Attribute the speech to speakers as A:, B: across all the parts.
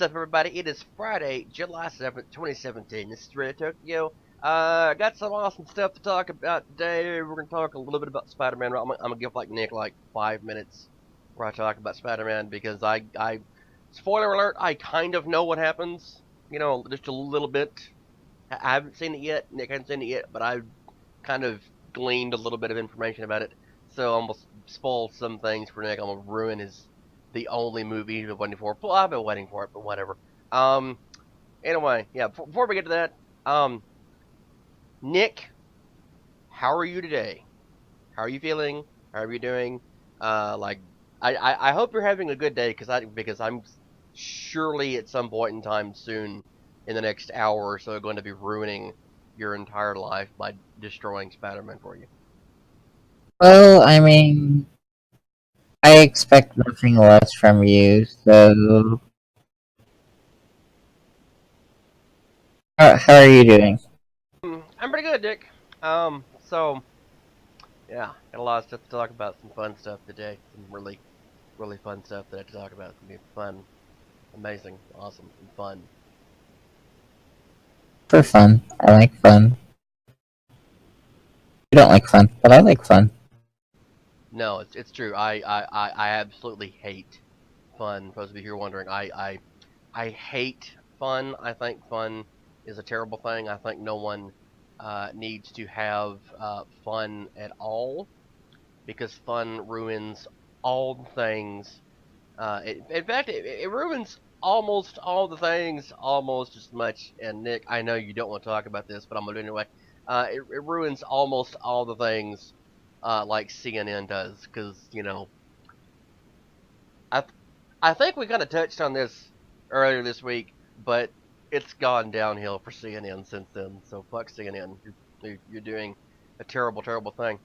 A: up, everybody? It is Friday, July 7th, 2017. This is Red Tokyo. Got some awesome stuff to talk about today. We're going to talk a little bit about Spider-Man. I'm going to give Nick 5 minutes where I talk about Spider-Man because spoiler alert, I kind of know what happens. Just a little bit. I haven't seen it yet. Nick hasn't seen it yet, but I've kind of gleaned a little bit of information about it. So I'm going to spoil some things for Nick. I'm going to ruin the only movie he's been waiting for. Well, I've been waiting for it, but whatever. Um, anyway, yeah. Before we get to that, Nick, how are you today? How are you feeling? How are you doing? Like, I hope you're having a good day because I'm surely at some point in time soon, in the next hour or so, going to be ruining your entire life by destroying Spider-Man for you.
B: Well, I mean, I expect nothing less from you, so... How are you doing?
A: I'm pretty good, Nick. So yeah, got a lot of stuff to talk about. Some fun stuff today. Some really, really fun stuff that I have to talk about. It's gonna be fun, amazing, awesome, and fun.
B: For fun. I like fun. You don't like fun, but I like fun.
A: No, it's true. I absolutely hate fun. Supposed to be here wondering. I hate fun. I think fun is a terrible thing. I think no one needs to have fun at all because fun ruins all things. In fact, it ruins almost all the things almost as much. And Nick, I know you don't want to talk about this, but I'm gonna do it anyway. It ruins almost all the things like CNN does, because I I think we kind of touched on this earlier this week, but it's gone downhill for CNN since then. So fuck CNN. You're doing a terrible, terrible thing.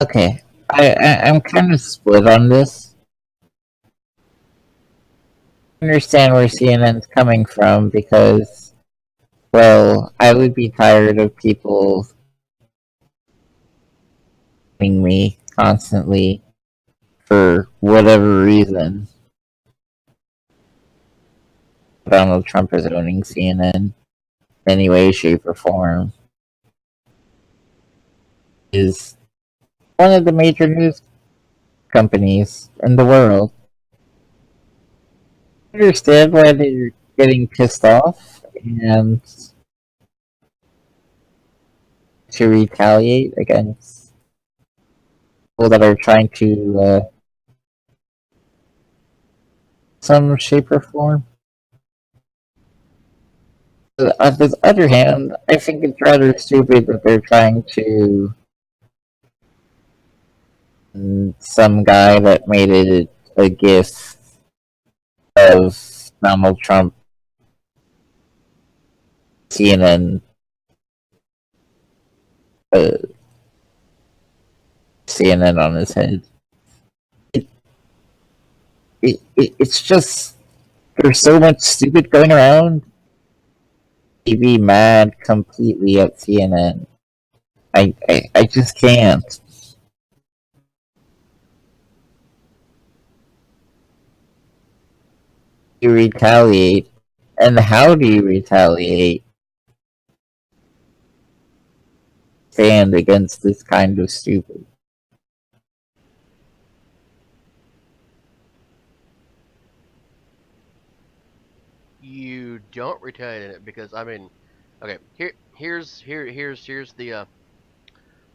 B: Okay, I'm kind of split on this. I understand where CNN's coming from because, well, I would be tired of people me constantly for whatever reason. Donald Trump is owning CNN in any way, shape, or form. Is one of the major news companies in the world. I understand why they're getting pissed off and to retaliate against people that are trying to some shape or form. But on the other hand, I think it's rather stupid that they're trying to some guy that made it a gif of Donald Trump CNN uh, CNN on his head. It's just there's so much stupid going around. To be mad completely at CNN. I just can't. You retaliate, and how do you retaliate? Stand against this kind of stupid.
A: You don't retaliate it because I mean, okay, here's the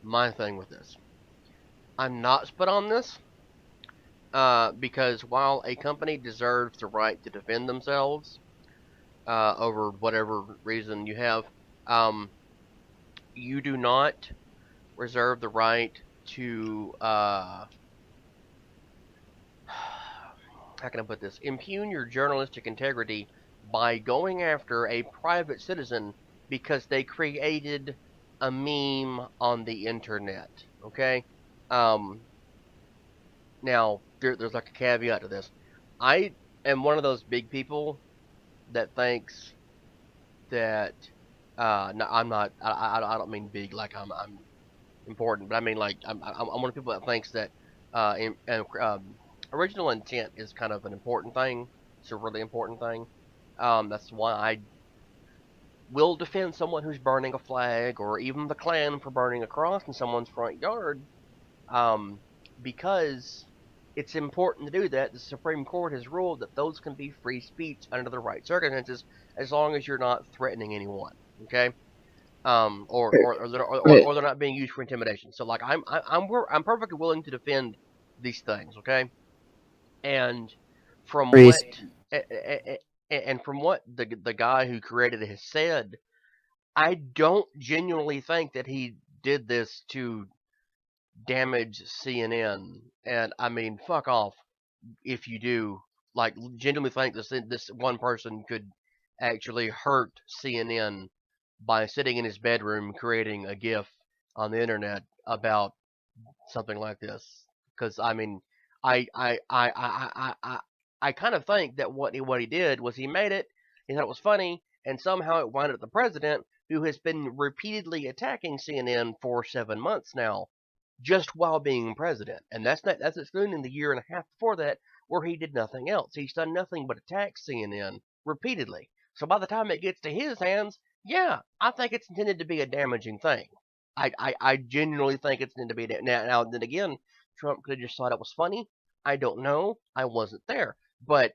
A: my thing with this. I'm not split on this because while a company deserves the right to defend themselves over whatever reason you have, um, you do not reserve the right to how can I put this? Impugn your journalistic integrity by going after a private citizen because they created a meme on the internet. Okay? Um, Now, there's like a caveat to this. I am one of those big people that thinks that no, I'm not. I don't mean big like I'm important, but I mean like I'm one of the people that thinks that Original intent is kind of an important thing. It's a really important thing. That's why I will defend someone who's burning a flag, or even the Klan for burning a cross in someone's front yard, um, because it's important to do that. The Supreme Court has ruled that those can be free speech under the right circumstances, as long as you're not threatening anyone. Okay. Or they're not being used for intimidation. So like I'm perfectly willing to defend these things. Okay. And from
B: Free
A: what
B: speech.
A: and from what the guy who created it has said, I don't genuinely think that he did this to damage CNN. And I mean, fuck off if you do. Like, genuinely think this one person could actually hurt CNN by sitting in his bedroom creating a GIF on the internet about something like this. Because I mean, I kind of think that what he did was he made it. He thought it was funny, and somehow it wound up the president, who has been repeatedly attacking CNN for 7 months now, just while being president. And that's excluding the year and a half before that, where he did nothing else. He's done nothing but attack CNN repeatedly. So by the time it gets to his hands, yeah, I think it's intended to be a damaging thing. I genuinely think it's intended to be now. Then again, Trump could have just thought it was funny. I don't know. I wasn't there, but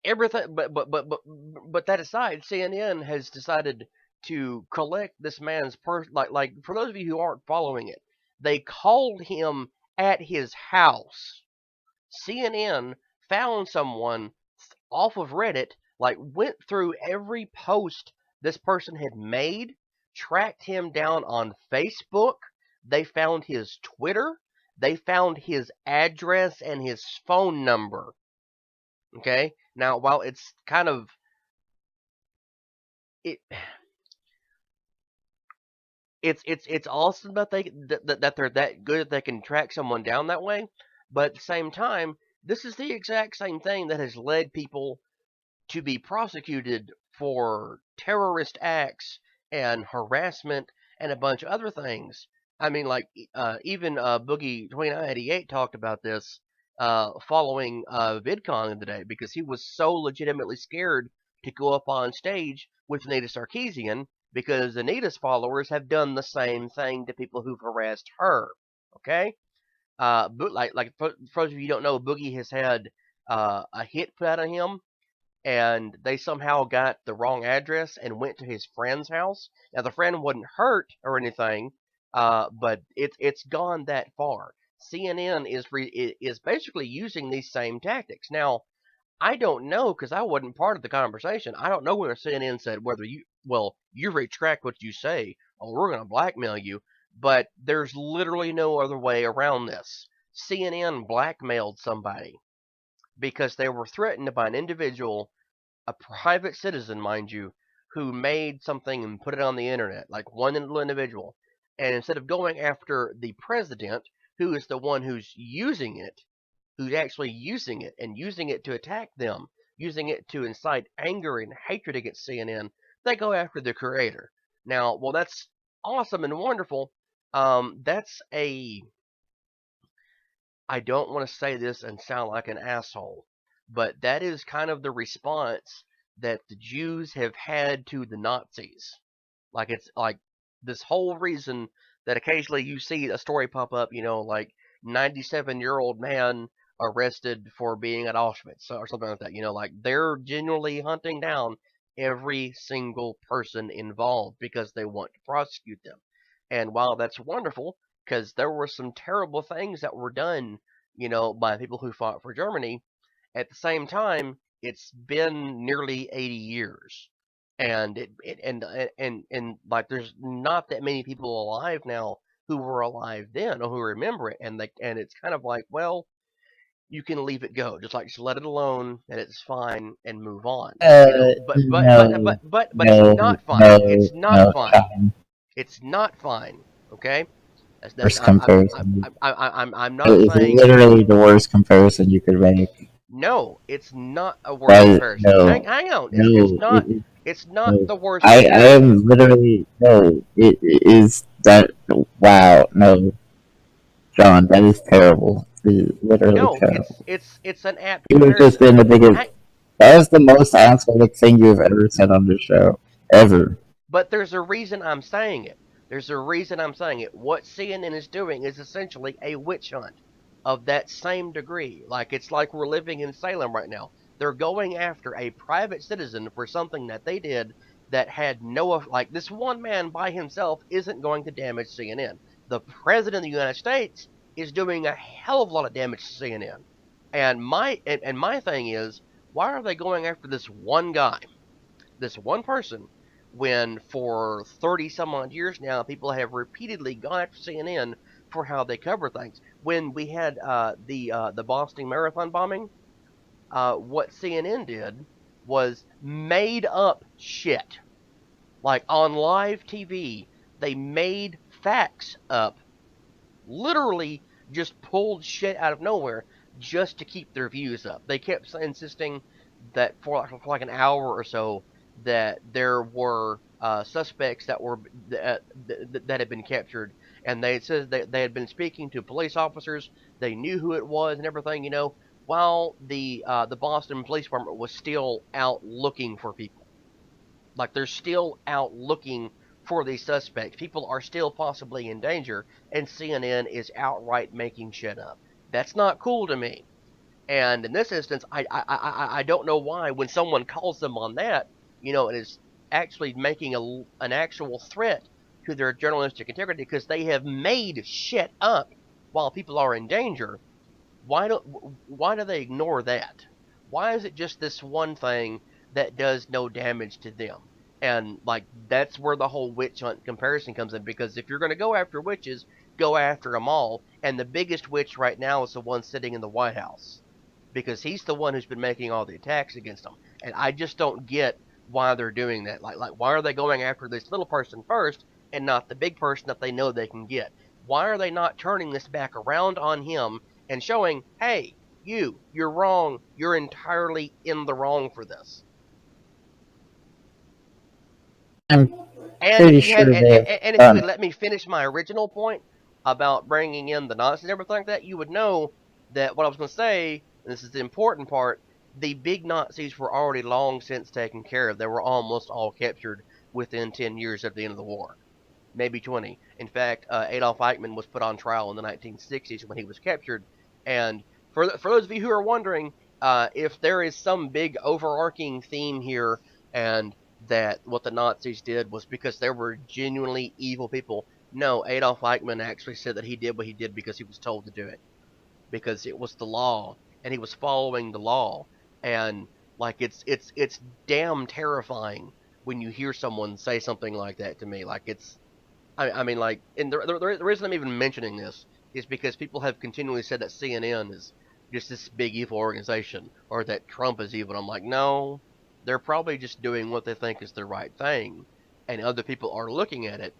A: everything. But that aside, CNN has decided to collect this man's like for those of you who aren't following it, they called him at his house. CNN found someone off of Reddit, like went through every post this person had made, tracked him down on Facebook. They found his Twitter. They found his address and his phone number. Okay? Now, while it's kind of it it's awesome that they're that good that they can track someone down that way, but at the same time, this is the exact same thing that has led people to be prosecuted for terrorist acts and harassment and a bunch of other things. I mean, like even Boogie 2988 talked about this following VidCon the day, because he was so legitimately scared to go up on stage with Anita Sarkeesian, because Anita's followers have done the same thing to people who've harassed her. Okay, but for those of you who don't know, Boogie has had a hit put out on him, and they somehow got the wrong address and went to his friend's house. Now the friend wasn't hurt or anything, but it's gone that far. CNN is basically using these same tactics. Now I don't know, because I wasn't part of the conversation. I don't know whether CNN said whether you retract what you say, or we're going to blackmail you. But there's literally no other way around this. CNN blackmailed somebody because they were threatened by an individual, a private citizen, mind you, who made something and put it on the internet, like one little individual. And instead of going after the president, who is the one who's actually using it and using it to attack them, using it to incite anger and hatred against CNN, they go after the creator. Now, well, that's awesome and wonderful. That's a I don't want to say this and sound like an asshole, but that is kind of the response that the Jews have had to the Nazis. Like, it's like this whole reason that occasionally you see a story pop up, like 97-year-old man arrested for being at Auschwitz or something like that. Like they're genuinely hunting down every single person involved because they want to prosecute them. And while that's wonderful, because there were some terrible things that were done, by people who fought for Germany, at the same time, it's been nearly 80 years. And and like there's not that many people alive now who were alive then or who remember it, and it's kind of like, well, you can leave it go, just let it alone, and it's fine, and move on. But
B: No,
A: it's
B: no,
A: not fine.
B: no,
A: It's not
B: no,
A: fine.
B: Sean.
A: It's not fine. Okay.
B: Worst comparison.
A: I'm
B: It
A: not
B: is
A: saying
B: literally the worst comparison you could make.
A: no. It's not a worse comparison.
B: No,
A: Hang on. It's
B: no,
A: not. It's not
B: no.
A: the worst
B: I
A: comparison.
B: am literally no. It is that. Wow, no. John, that is terrible. It is literally
A: No,
B: terrible.
A: it's an apt
B: You have just
A: comparison.
B: been the biggest.
A: I
B: That is the most asinine thing you've ever said on the show. Ever.
A: But there's a reason I'm saying it. There's a reason I'm saying it. What CNN is doing is essentially a witch hunt of that same degree. Like it's like we're living in Salem right now. They're going after a private citizen for something that they did that had no, like this one man by himself isn't going to damage CNN. The president of the United States is doing a hell of a lot of damage to CNN. And my thing is, why are they going after this one guy, this one person, when for 30 some odd years now people have repeatedly gone after CNN for how they cover things. When we had the Boston Marathon bombing, what CNN did was made up shit. Like on live TV, they made facts up, literally just pulled shit out of nowhere just to keep their views up. They kept insisting that for like an hour or so that there were suspects that had been captured, and they said that they had been speaking to police officers. They knew who it was and everything, while the Boston Police Department was still out looking for people. Like they're still out looking for these suspects. People are still possibly in danger, and CNN is outright making shit up. That's not cool to me. And in this instance, I don't know why when someone calls them on that, and is actually making an actual threat to their journalistic integrity because they have made shit up while people are in danger. Why do they ignore that? Why is it just this one thing that does no damage to them? And like that's where the whole witch hunt comparison comes in, because if you're going to go after witches, go after them all. And the biggest witch right now is the one sitting in the White House, because he's the one who's been making all the attacks against them. And I just don't get why they're doing that. Like why are they going after this little person first and not the big person that they know they can get? Why are they not turning this back around on him and showing, hey, you're wrong. You're entirely in the wrong for this.
B: I'm
A: And if
B: pretty
A: you had,
B: sure they have
A: and if you
B: done.
A: had let me finish my original point about bringing in the Nazis and everything like that, you would know that what I was going to say, and this is the important part, the big Nazis were already long since taken care of. They were almost all captured within 10 years of the end of the war, maybe 20. In fact, Adolf Eichmann was put on trial in the 1960s when he was captured. And for those of you who are wondering, if there is some big overarching theme here, and that what the Nazis did was because they were genuinely evil people. No, Adolf Eichmann actually said that he did what he did because he was told to do it, because it was the law and he was following the law. And like it's damn terrifying when you hear someone say something like that to me. Like I mean, like, and the reason I'm even mentioning this is because people have continually said that CNN is just this big evil organization, or that Trump is evil. I'm like, no, they're probably just doing what they think is the right thing, and other people are looking at it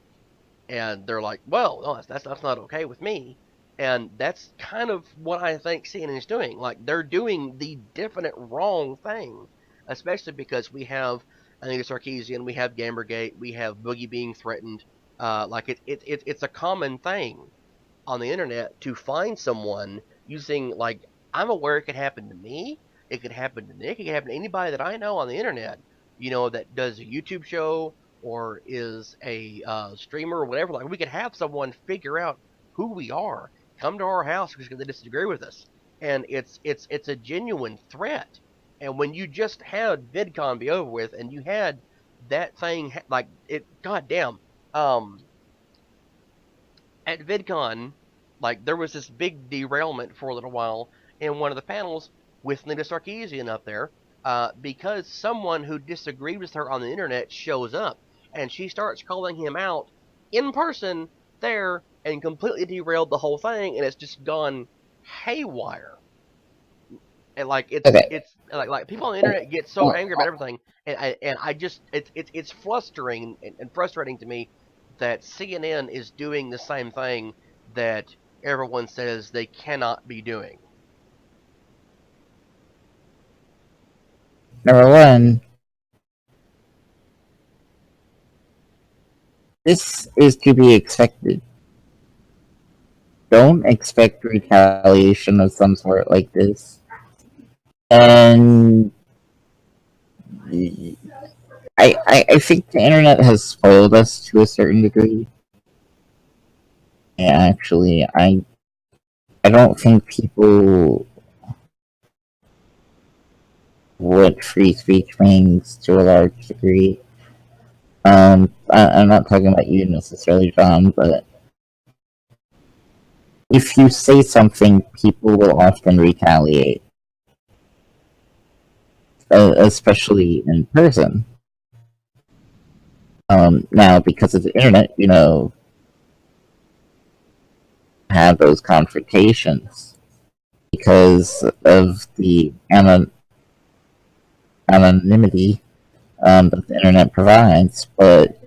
A: and they're like, well, no, that's not okay with me. And that's kind of what I think CNN is doing. Like they're doing the definite wrong thing, especially because we have, I think it's Sarkeesian, we have Gamergate, we have Boogie being threatened. Like it's a common thing on the internet to find someone using, like, I'm aware it could happen to me, it could happen to Nick, it could happen to anybody that I know on the internet, that does a YouTube show or is a streamer or whatever. Like we could have someone figure out who we are, come to our house because they disagree with us, and it's a genuine threat. And when you just had VidCon be over with, and you had that thing like it, goddamn, um, at VidCon, like there was this big derailment for a little while in one of the panels with Nita Sarkeesian up there, because someone who disagreed with her on the internet shows up and she starts calling him out in person there and completely derailed the whole thing, and it's just gone haywire. And like
B: Okay.
A: it's like people on the internet get so angry about everything, and I just it's frustrating and frustrating to me that CNN is doing the same thing that everyone says they cannot be doing.
B: Number one, this is to be expected. don't expect retaliation of some sort like this. And I think the internet has spoiled us to a certain degree. Yeah, actually, I don't think people what free speech means to a large degree. I'm not talking about you necessarily, John, but if you say something, people will often retaliate, especially in person. Now, because of the internet, have those confrontations because of the anonymity that the internet provides. But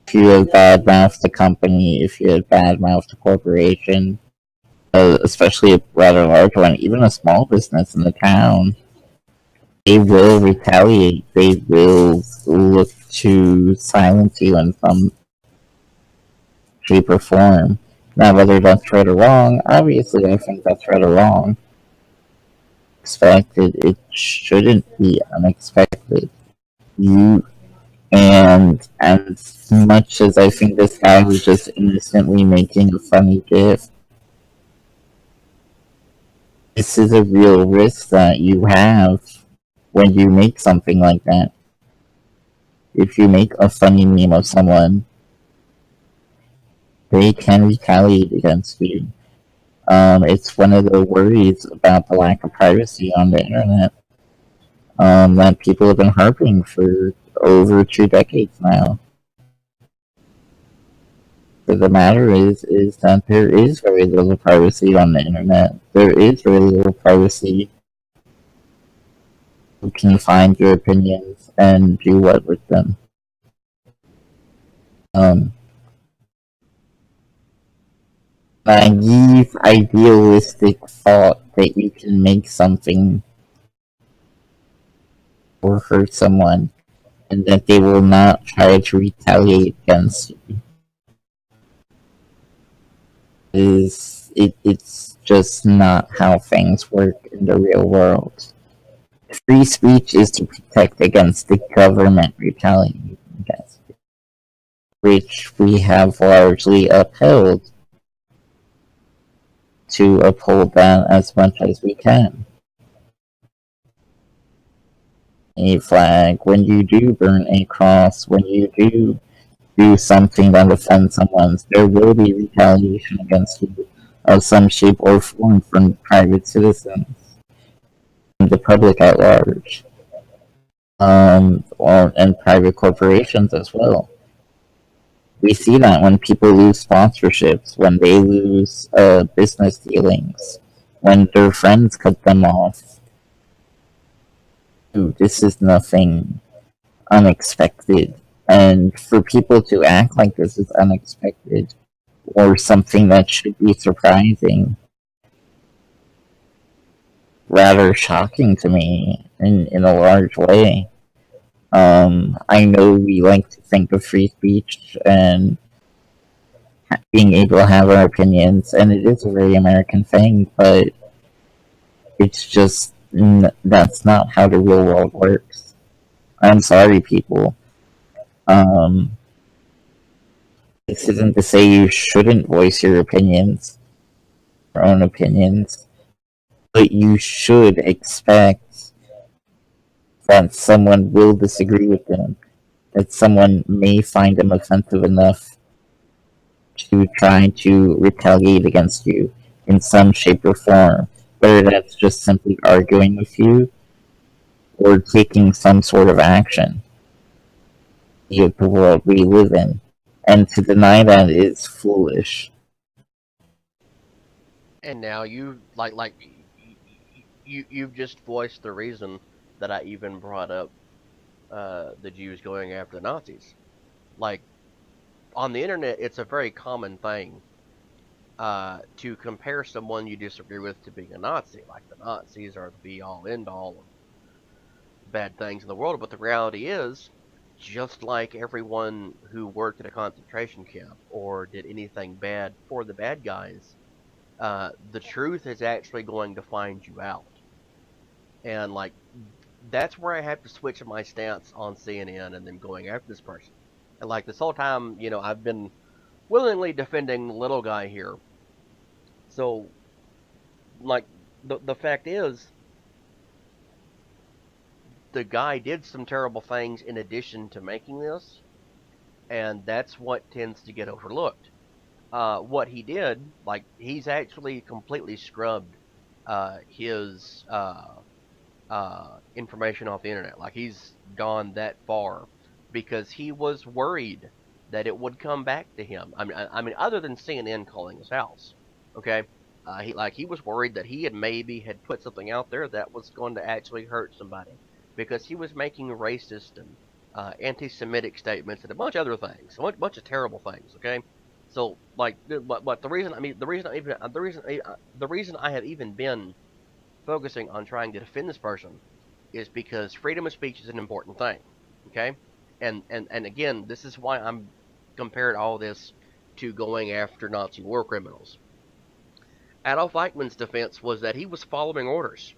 B: if you have badmouthed the company, if you have badmouthed a corporation, especially a rather large one, even a small business in the town, they will retaliate. They will look to silence you in some shape or form. Now, whether that's right or wrong, obviously I think that's right or wrong. Expected, it shouldn't be unexpected. You and as much as I think this guy was just innocently making a funny gif, this is a real risk that you have when you make something like that. If you make a funny meme of someone, they can retaliate against you. It's one of the worries about the lack of privacy on the internet that people have been harping for over 2 decades now. But the matter is that there is very little privacy on the internet. There is very little privacy. You can find your opinions and do what with them. Naive, idealistic thought that you can make something or hurt someone and that they will not try to retaliate against you it's just not how things work in the real world. Free speech is to protect against the government retaliating against it, which we have largely upheld to uphold that as much as we can. A flag, when you do burn a cross, when you do something that offends someone, there will be retaliation against you of some shape or form from private citizens and the public at large, and private corporations as well. We see that when people lose sponsorships, when they lose business dealings, when their friends cut them off. Dude, this is nothing unexpected. And for people to act like this is unexpected or something that should be surprising, rather shocking to me in a large way. I know we like to think of free speech and being able to have our opinions, and it is a very American thing, but it's just that's not how the real world works. I'm sorry, people. This isn't to say you shouldn't voice your opinions, your own opinions, but you should expect that someone will disagree with them, that someone may find them offensive enough to try to retaliate against you in some shape or form, whether that's just simply arguing with you or taking some sort of action in the world we live in. And to deny that is foolish.
A: And now you've just voiced the reason that I even brought up the Jews going after the Nazis. Like on the internet, it's a very common thing to compare someone you disagree with to being a Nazi. Like the Nazis are the be all end all of bad things in the world. But the reality is, just like everyone who worked at a concentration camp or did anything bad for the bad guys, the truth is actually going to find you out. And like that's where I have to switch my stance on CNN and then going after this person. And like this whole time, I've been willingly defending the little guy here. So like the fact is, the guy did some terrible things in addition to making this, and that's what tends to get overlooked. What he did, like he's actually completely scrubbed his information off the internet. Like he's gone that far because he was worried that it would come back to him. I mean, other than CNN calling his house, okay. He was worried that he had put something out there that was going to actually hurt somebody because he was making racist and anti-Semitic statements and a bunch of other things, a bunch of terrible things. Okay, so like, but the reason I have even been focusing on trying to defend this person is because freedom of speech is an important thing. Okay, and again, this is why I'm compared all this to going after Nazi war criminals. Adolf Eichmann's defense was that he was following orders.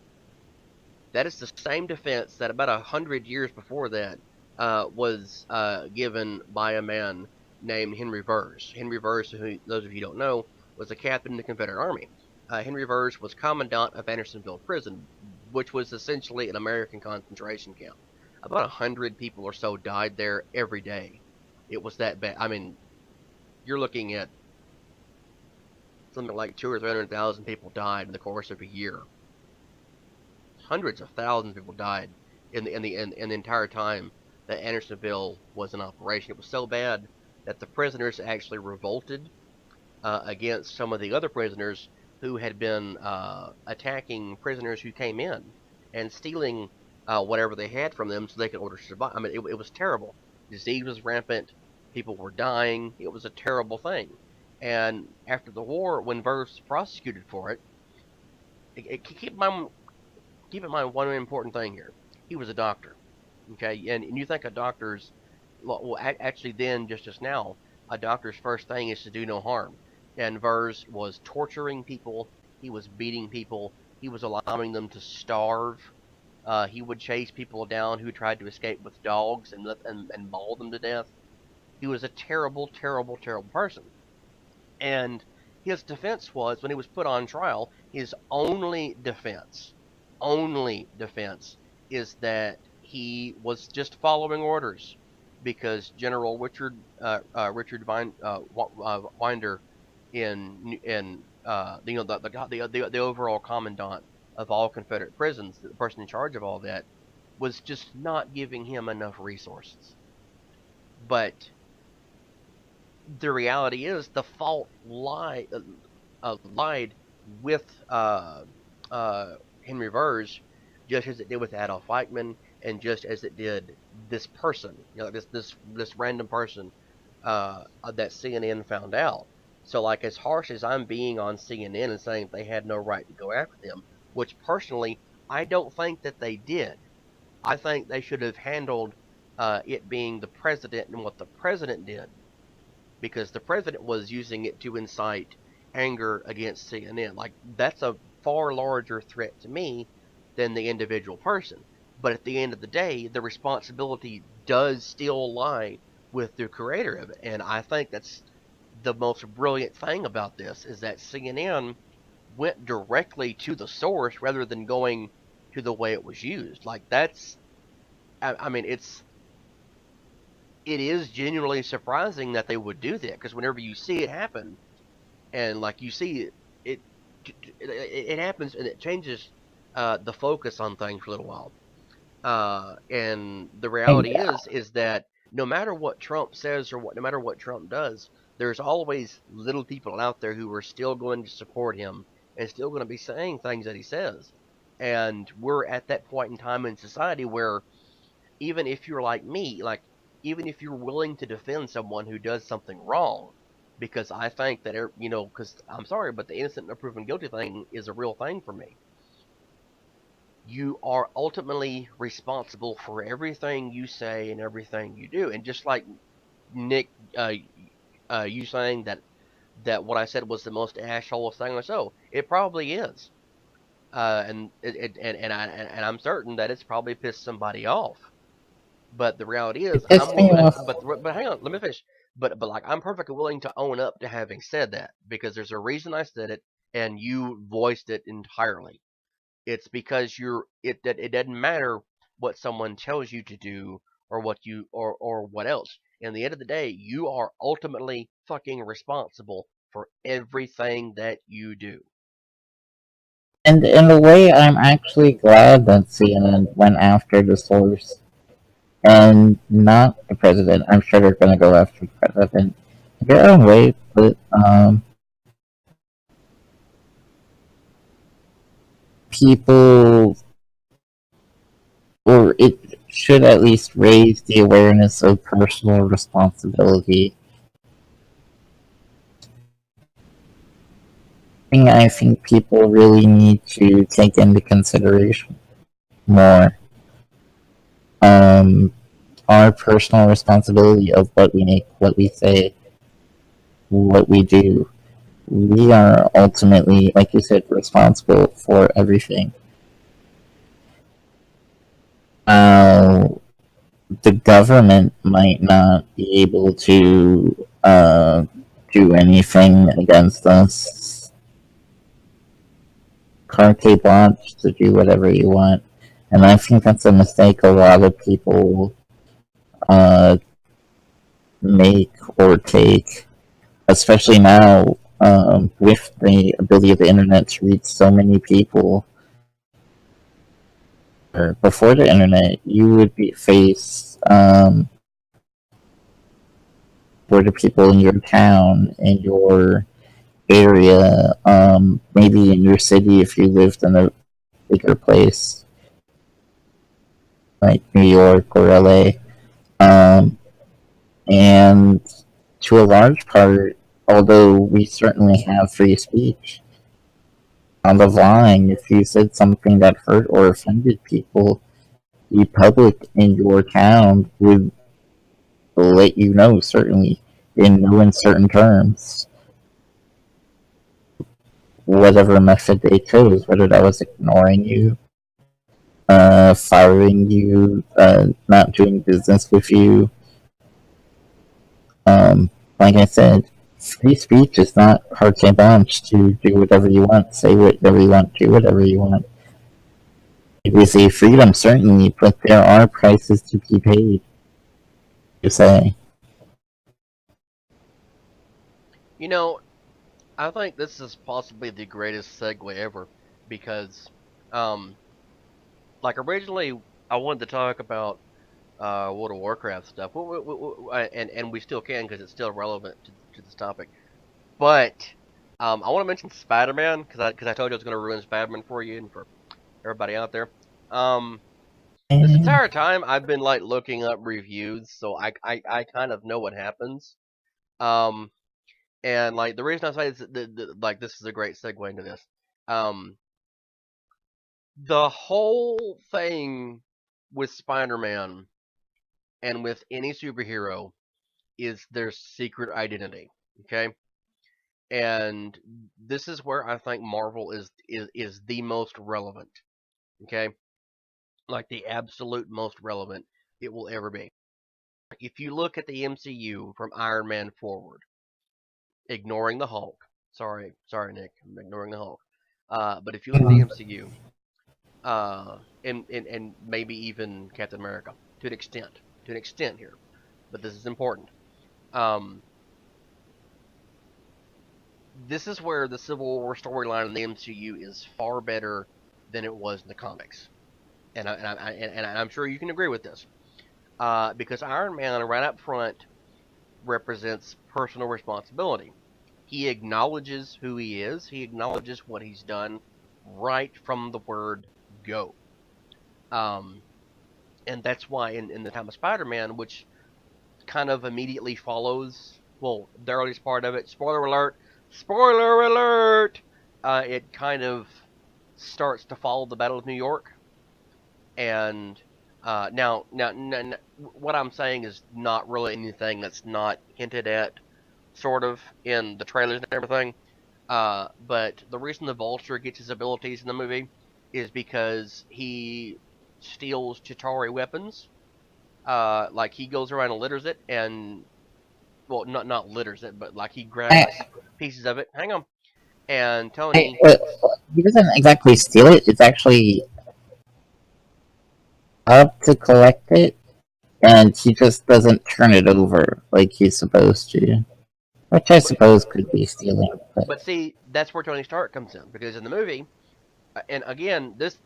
A: That is the same defense that about 100 years before that was given by a man named Henry Vers. Henry Vers, who those of you who don't know, was a captain in the Confederate Army. Henry Vers was commandant of Andersonville Prison, which was essentially an American concentration camp. About 100 people or so died there every day. It was that bad. I mean, you're looking at something like 200,000 or 300,000 people died in the course of a year. Hundreds of thousands of people died in the entire time that Andersonville was in operation. It was so bad that the prisoners actually revolted against some of the other prisoners who had been attacking prisoners who came in and stealing whatever they had from them so they could order to survive. I mean, it was terrible. Disease was rampant. People were dying. It was a terrible thing. And after the war, when Vers was prosecuted for it, keep in mind one important thing here. He was a doctor. Okay, and you think a doctor's, well, actually then, just now, a doctor's first thing is to do no harm. And Vers was torturing people. He was beating people. He was allowing them to starve. He would chase people down who tried to escape with dogs and maul them to death. He was a terrible, terrible, terrible person. And his defense was, when he was put on trial, his only defense is that he was just following orders because General Richard Winder, the overall commandant of all Confederate prisons, the person in charge of all that, was just not giving him enough resources. But the reality is, the fault lied with Henry Vers, just as it did with Adolf Eichmann, and just as it did this person, this random person that CNN found out. So, like, as harsh as I'm being on CNN and saying they had no right to go after them, which personally I don't think that they did. I think they should have handled it being the president and what the president did, because the president was using it to incite anger against CNN. Like, that's a far larger threat to me than the individual person. But at the end of the day, the responsibility does still lie with the creator of it. And I think that's the most brilliant thing about this, is that CNN went directly to the source rather than going to the way it was used. Like, that's, I mean, it is genuinely surprising that they would do that, because whenever you see it happen, and like you see it happens, and it changes the focus on things for a little while. And the reality is that no matter what Trump says or no matter what Trump does, there's always little people out there who are still going to support him and still going to be saying things that he says. And we're at that point in time in society where, even if you're like me, like, even if you're willing to defend someone who does something wrong, because I think that, because I'm sorry, but the innocent until proven guilty thing is a real thing for me. you are ultimately responsible for everything you say and everything you do. And just like Nick, you saying that what I said was the most asshole thing or so, it probably is. And I'm certain that it's probably pissed somebody off. But the reality is,
B: It pissed me off.
A: but hang on, let me finish. But like, I'm perfectly willing to own up to having said that because there's a reason I said it, and you voiced it entirely. It's because it doesn't matter what someone tells you to do or what you or what else. In the end of the day, you are ultimately fucking responsible for everything that you do.
B: And in a way, I'm actually glad that CNN went after the source and not the president. I'm sure they're going to go after the president in their own way, but people, or it should at least raise the awareness of personal responsibility. I think people really need to take into consideration more our personal responsibility of what we make, what we say, what we do. We are ultimately, like you said, responsible for everything. Uh, the government might not be able to do anything against us. Carte blanche to do whatever you want. And I think that's a mistake a lot of people uh, make or take, especially now with the ability of the internet to reach so many people. Before the internet, you would be face for the people in your town, in your area, maybe in your city if you lived in a bigger place like New York or LA. And to a large part, although we certainly have free speech, on the line, if you said something that hurt or offended people, the public in your town would let you know, certainly, in no uncertain terms, whatever method they chose, whether that was ignoring you, firing you, not doing business with you. Like I said, free speech is not carte blanche to do whatever you want, say whatever you want, do whatever you want. It is a freedom, certainly, but there are prices to be paid, you say.
A: You know, I think this is possibly the greatest segue ever because, um, like originally I wanted to talk about World of Warcraft stuff, and we still can because it's still relevant to this topic. But I want to mention Spider-Man because I told you I was going to ruin Spider-Man for you and for everybody out there. Um, this
B: And
A: entire time I've been like looking up reviews, so I kind of know what happens. Um, and like the reason I say like this is a great segue into this. Um, the whole thing with Spider-Man and with any superhero is their secret identity. Okay, and this is where I think Marvel is the most relevant. Okay, like the absolute most relevant it will ever be. If you look at the MCU from Iron Man forward, ignoring the Hulk. Sorry, Nick, I'm ignoring the Hulk. But if you look at the MCU, and maybe even Captain America to an extent here, but this is important. Um, this is where the Civil War storyline in the MCU is far better than it was in the comics, and I'm sure you can agree with this. Because Iron Man, right up front, represents personal responsibility. He acknowledges who he is. He acknowledges what he's done right from the word go. Um, and that's why in the time of Spider-Man, which kind of immediately follows, well, the earliest part of it, spoiler alert, it kind of starts to follow the Battle of New York. And now, what I'm saying is not really anything that's not hinted at, sort of, in the trailers and everything. But the reason the Vulture gets his abilities in the movie is because he steals Chitauri weapons. Like he goes around and litters it, and well, not litters it, but like he
B: I,
A: grabs pieces of it. Hang on, and
B: I,
A: Tony.
B: he doesn't exactly steal it. It's actually up to collect it, and he just doesn't turn it over like he's supposed to. Which I
A: But,
B: suppose could be stealing, but
A: but see, that's where Tony Stark comes in, because in the movie, and again, this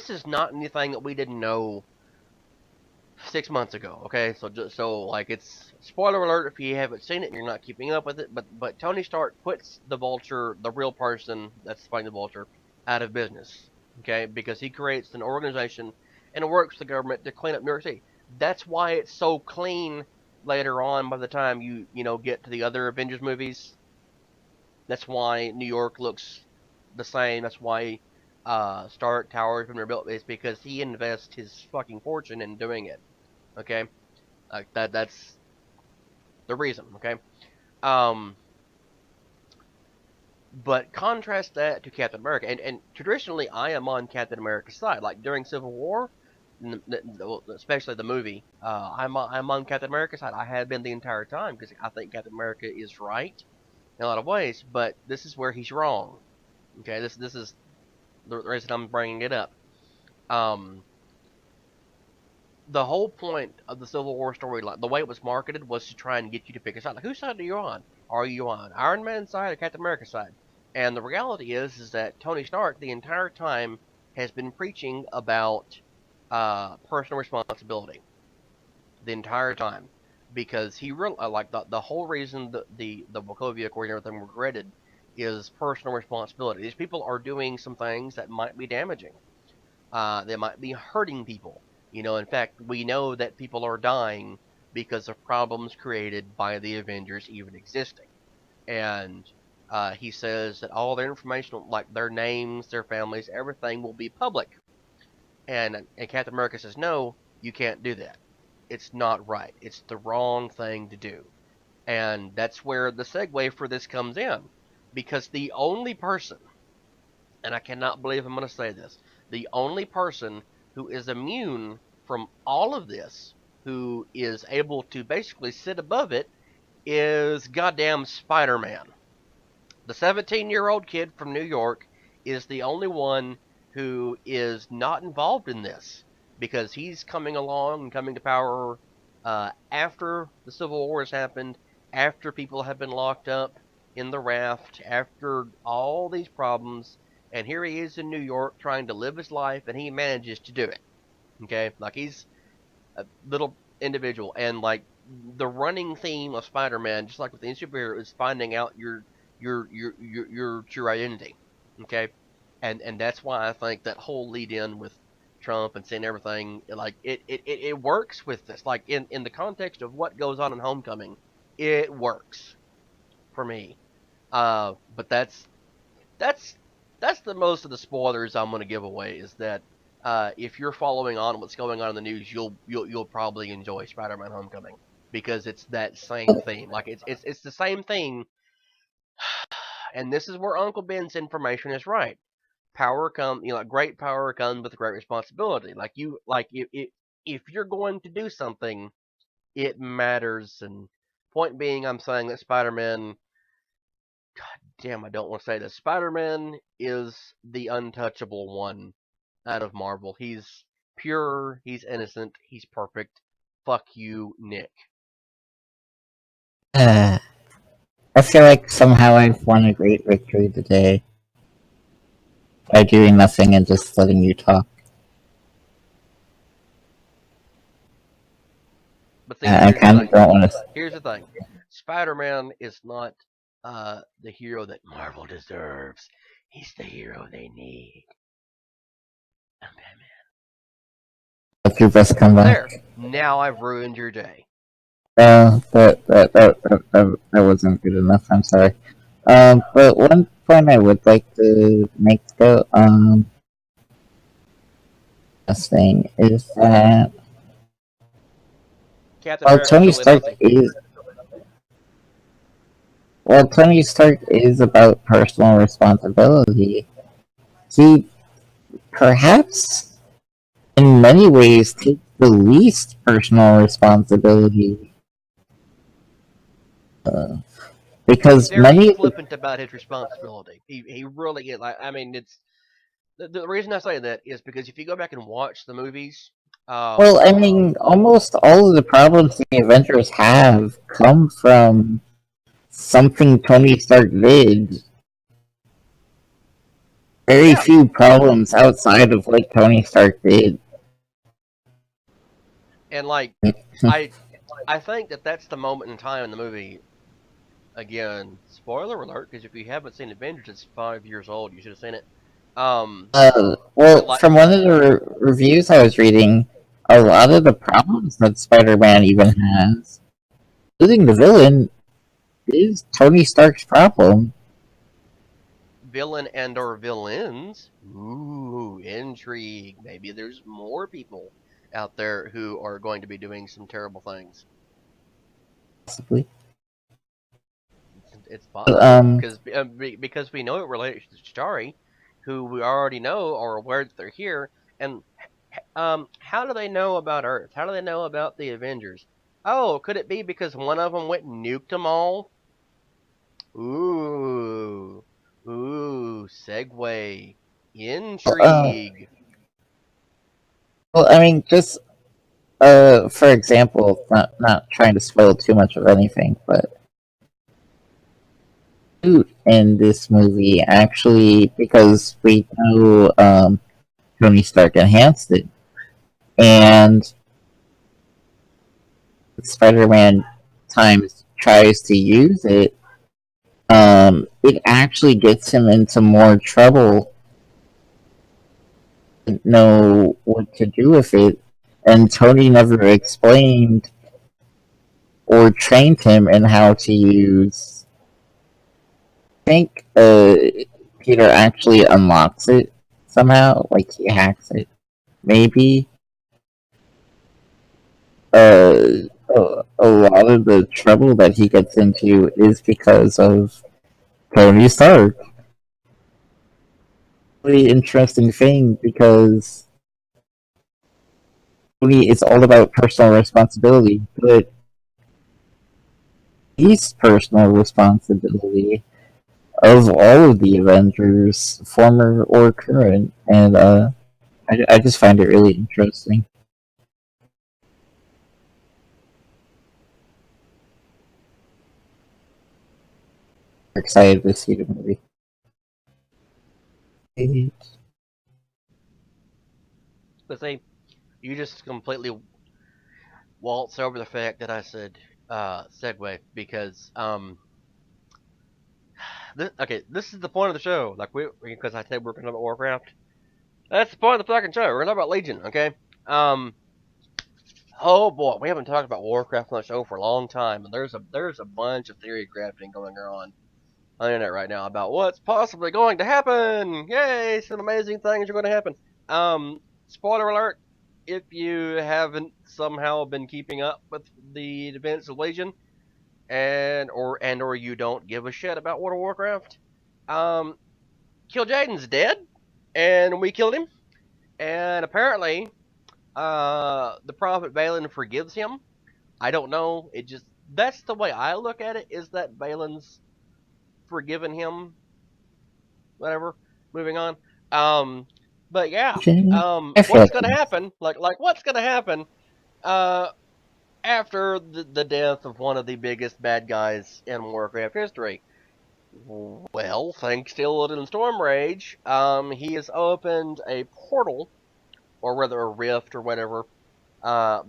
A: is not anything that we didn't know 6 months ago. Okay, so like it's spoiler alert if you haven't seen it and you're not keeping up with it. But Tony Stark puts the Vulture, the real person that's fighting the Vulture, out of business. Okay, because he creates an organization and works with the government to clean up New York City. That's why it's so clean later on. By the time you get to the other Avengers movies, that's why New York looks the same. That's why Stark Tower's been rebuilt. Is because he invests his fucking fortune in doing it. Okay, that's the reason. Okay, um, but contrast that to Captain America, and traditionally I am on Captain America's side. Like during Civil War, especially the movie, I'm on Captain America's side. I have been the entire time because I think Captain America is right in a lot of ways, but this is where he's wrong. Okay, this is the reason I'm bringing it up. Um, the whole point of the Civil War storyline, the way it was marketed, was to try and get you to pick a side. Like, whose side are you on? Are you on Iron Man's side or Captain America's side? And the reality is that Tony Stark, the entire time, has been preaching about personal responsibility the entire time, because he really like the whole reason the Wachovia Accord and everything were created is personal responsibility. These people are doing some things that might be damaging. They might be hurting people. In fact, we know that people are dying because of problems created by the Avengers even existing. And he says that all their information, like their names, their families, everything will be public. And Captain America says, no, you can't do that. It's not right. It's the wrong thing to do. And that's where the segue for this comes in. Because the only person, and I cannot believe I'm going to say this, the only person who is immune from all of this, who is able to basically sit above it, is goddamn Spider-Man. The 17-year-old kid from New York is the only one who is not involved in this, because he's coming along and coming to power after the Civil War has happened, after people have been locked up in the raft, after all these problems, and here he is in New York trying to live his life, and he manages to do it. Okay, like he's a little individual, and like the running theme of Spider-Man, just like with any superhero, is finding out your true identity. Okay, and that's why I think that whole lead in with Trump and saying everything, like it works with this. Like in the context of what goes on in Homecoming, it works for me. But that's that's the most of the spoilers I'm going to give away. Is that if you're following on what's going on in the news, you'll probably enjoy Spider-Man: Homecoming, because it's that same theme. Like it's the same theme, and this is where Uncle Ben's information is right. Power comes, like great power comes with great responsibility. If you're going to do something, it matters. And point being, I'm saying that Spider-Man. Damn, I don't want to say this. Spider-Man is the untouchable one out of Marvel. He's pure, he's innocent, he's perfect. Fuck you, Nick.
B: I feel like somehow I've won a great victory today by doing nothing and just letting you talk.
A: But see,
B: I kind of don't want to.
A: here's the thing. Spider-Man is not the hero that Marvel deserves. He's the hero they need. I'm Batman.
B: Let your best come back.
A: There. Now I've ruined your day.
B: That wasn't good enough. I'm sorry. But one point I would like to make though, thing is that
A: Captain
B: while
A: America's
B: Tony
A: really
B: Stark
A: nothing.
B: is while Tony Stark is about personal responsibility, he perhaps in many ways takes the least personal responsibility.
A: He's
B: Because
A: very
B: many of the
A: flippant about his responsibility. He really is. Like, I mean, it's the reason I say that is because if you go back and watch the movies,
B: well, I mean, almost all of the problems the Avengers have come from something Tony Stark did. Very
A: yeah,
B: few problems outside of what Tony Stark did.
A: and like I I think that that's the moment in time in the movie. Again, spoiler alert, because if you haven't seen Avengers, it's 5 years old. You should have seen it. But
B: Well,
A: like,
B: from one of the reviews I was reading, a lot of the problems that Spider-Man even has, including the villain, is Tony Stark's problem.
A: villain and or villains. Ooh, intrigue. Maybe there's more people out there who are going to be doing some terrible things.
B: Possibly.
A: It's
B: But,
A: possible because we know it relates to Starry, who we already know are aware that they're here. And how do they know about Earth? How do they know about the Avengers? Oh, could it be because one of them went and nuked them all? Ooh, segue,
B: uh,
A: intrigue.
B: well, I mean, just for example, not trying to spoil too much of anything, but in this movie actually, because we know Tony Stark enhanced it, and Spider-Man times tries to use it, it actually gets him into more trouble. Didn't know what to do with it, and Tony never explained or trained him in how to use. I think Peter actually unlocks it somehow, like he hacks it. Maybe a lot of the trouble that he gets into is because of Tony Stark. Really interesting thing because Tony is all about personal responsibility, but least personal responsibility of all of the Avengers, former or current, and I just find it really interesting. Excited to see the movie.
A: But see, you just completely waltz over the fact that I said segue because this is the point of the show. Like because I said we're going to talk about Warcraft. That's the point of the fucking show. We're going to talk about Legion, okay? Um, oh boy, we haven't talked about Warcraft on the show for a long time, and there's a bunch of theory crafting going on the internet right now about what's possibly going to happen. Yay! Some amazing things are going to happen. Spoiler alert: if you haven't somehow been keeping up with the events of Legion, and or you don't give a shit about World of Warcraft, um, Kill Jaden's dead, and we killed him, and apparently, the Prophet Valen forgives him. I don't know. It just that's the way I look at it. Is that Valen's forgiven him? Whatever. Moving on. Um, but yeah.
B: I feel
A: What's
B: like
A: gonna happen? Like what's gonna happen? Uh, after the death of one of the biggest bad guys in Warcraft history. Well, thanks to Illidan Stormrage, he has opened a portal, or rather a rift or whatever,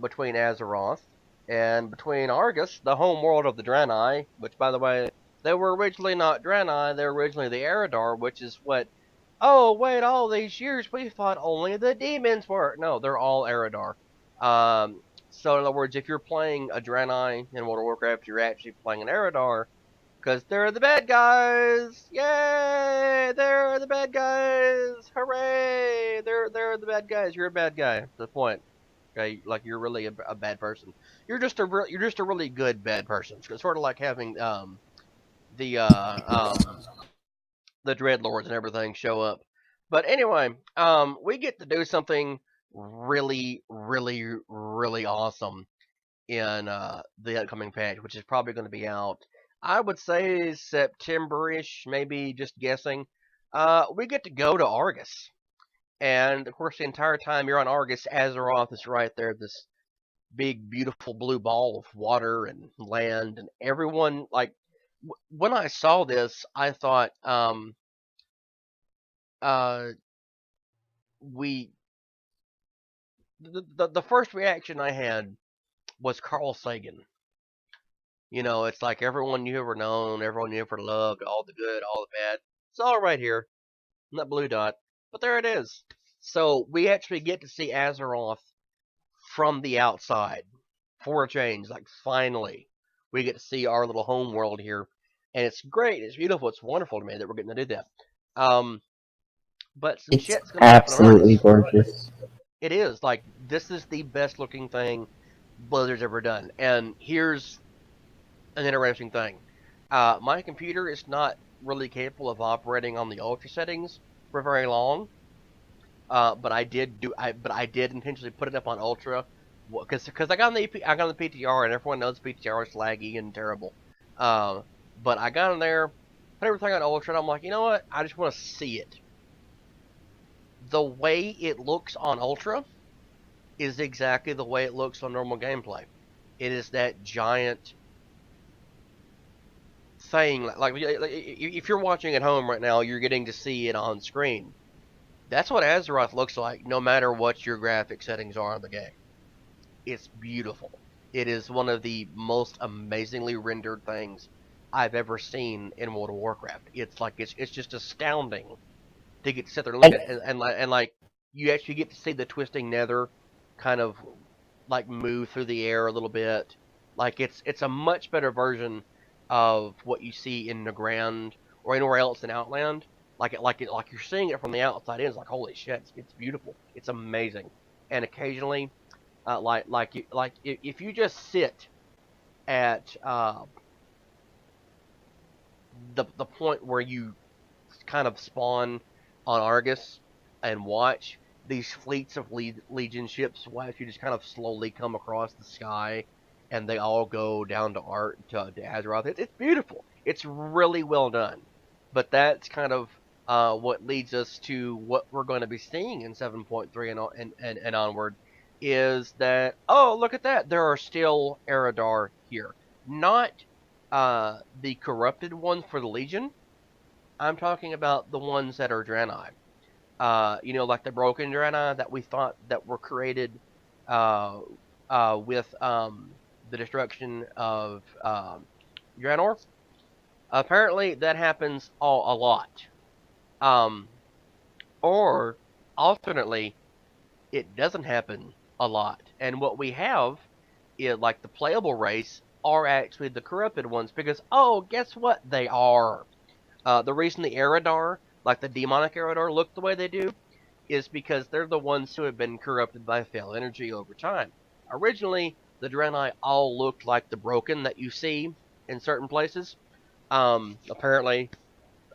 A: between Azeroth and between Argus, the home world of the Draenei, which, by the way, they were originally not Draenei, they were originally the Eridar, which is what. Oh, wait, all these years we thought only the demons were. No, they're all Eridar. So, in other words, if you're playing a Draenei in World of Warcraft, you're actually playing an Eridar. Because they're the bad guys! Yay! They're the bad guys! Hooray! They're the bad guys. You're a bad guy. That's the point. Okay, like you're really a bad person. You're just a really good bad person. It's sort of like having the the dreadlords and everything show up. But anyway, we get to do something really awesome in the upcoming patch, which is probably going to be out. I would say September-ish, maybe just guessing. We get to go to Argus, and of course, the entire time you're on Argus, Azeroth is right there. This big, beautiful blue ball of water and land, and everyone like. When I saw this, I thought, uh, we the first reaction I had was Carl Sagan. You know, it's like everyone you ever known, everyone you ever loved, all the good, all the bad. It's all right here in that blue dot. But there it is. So we actually get to see Azeroth from the outside for a change. Like finally, we get to see our little home world here, and it's great. It's beautiful. It's wonderful to me that we're getting to do that. But some
B: It's
A: shit's gonna happen on
B: absolutely
A: Argus.
B: gorgeous.
A: It is like this is the best looking thing Blizzard's ever done. And here's an interesting thing. My computer is not really capable of operating on the ultra settings for very long. But I did intentionally put it up on ultra because I got on the PTR and everyone knows PTR is laggy and terrible. But I got in there, put everything on ultra, and I'm like, you know what? I just want to see it. The way it looks on ultra is exactly the way it looks on normal gameplay. It is that giant thing. Like if you're watching at home right now, you're getting to see it on screen. That's what Azeroth looks like, no matter what your graphic settings are on the game. It's beautiful. It is one of the most amazingly rendered things I've ever seen in World of Warcraft. It's like it's just astounding to get to sit there and look at it, and like you actually get to see the twisting nether kind of like move through the air a little bit. Like it's a much better version of what you see in Nagrand or anywhere else in Outland. Like you're seeing it from the outside in. It's like holy shit, it's beautiful. It's amazing. And occasionally, if you just sit at the point where you kind of spawn on Argus and watch these fleets of Legion ships, watch you just kind of slowly come across the sky, and they all go down to Azeroth. It's beautiful. It's really well done. But that's kind of what leads us to what we're going to be seeing in 7.3 and onward is that, oh, look at that. There are still Eridar here. Not the corrupted ones for the Legion. I'm talking about the ones that are Draenei. You know, like the broken Draenei that we thought that were created with the destruction of Draenor. Apparently, that happens a lot. Or, alternately, it doesn't happen a lot. And what we have is, like, the playable race are actually the corrupted ones. Because, oh, guess what? They are. The reason the Eridar, like the demonic Eridar, look the way they do is because they're the ones who have been corrupted by Fel energy over time. Originally, the Draenei all looked like the broken that you see in certain places. Apparently,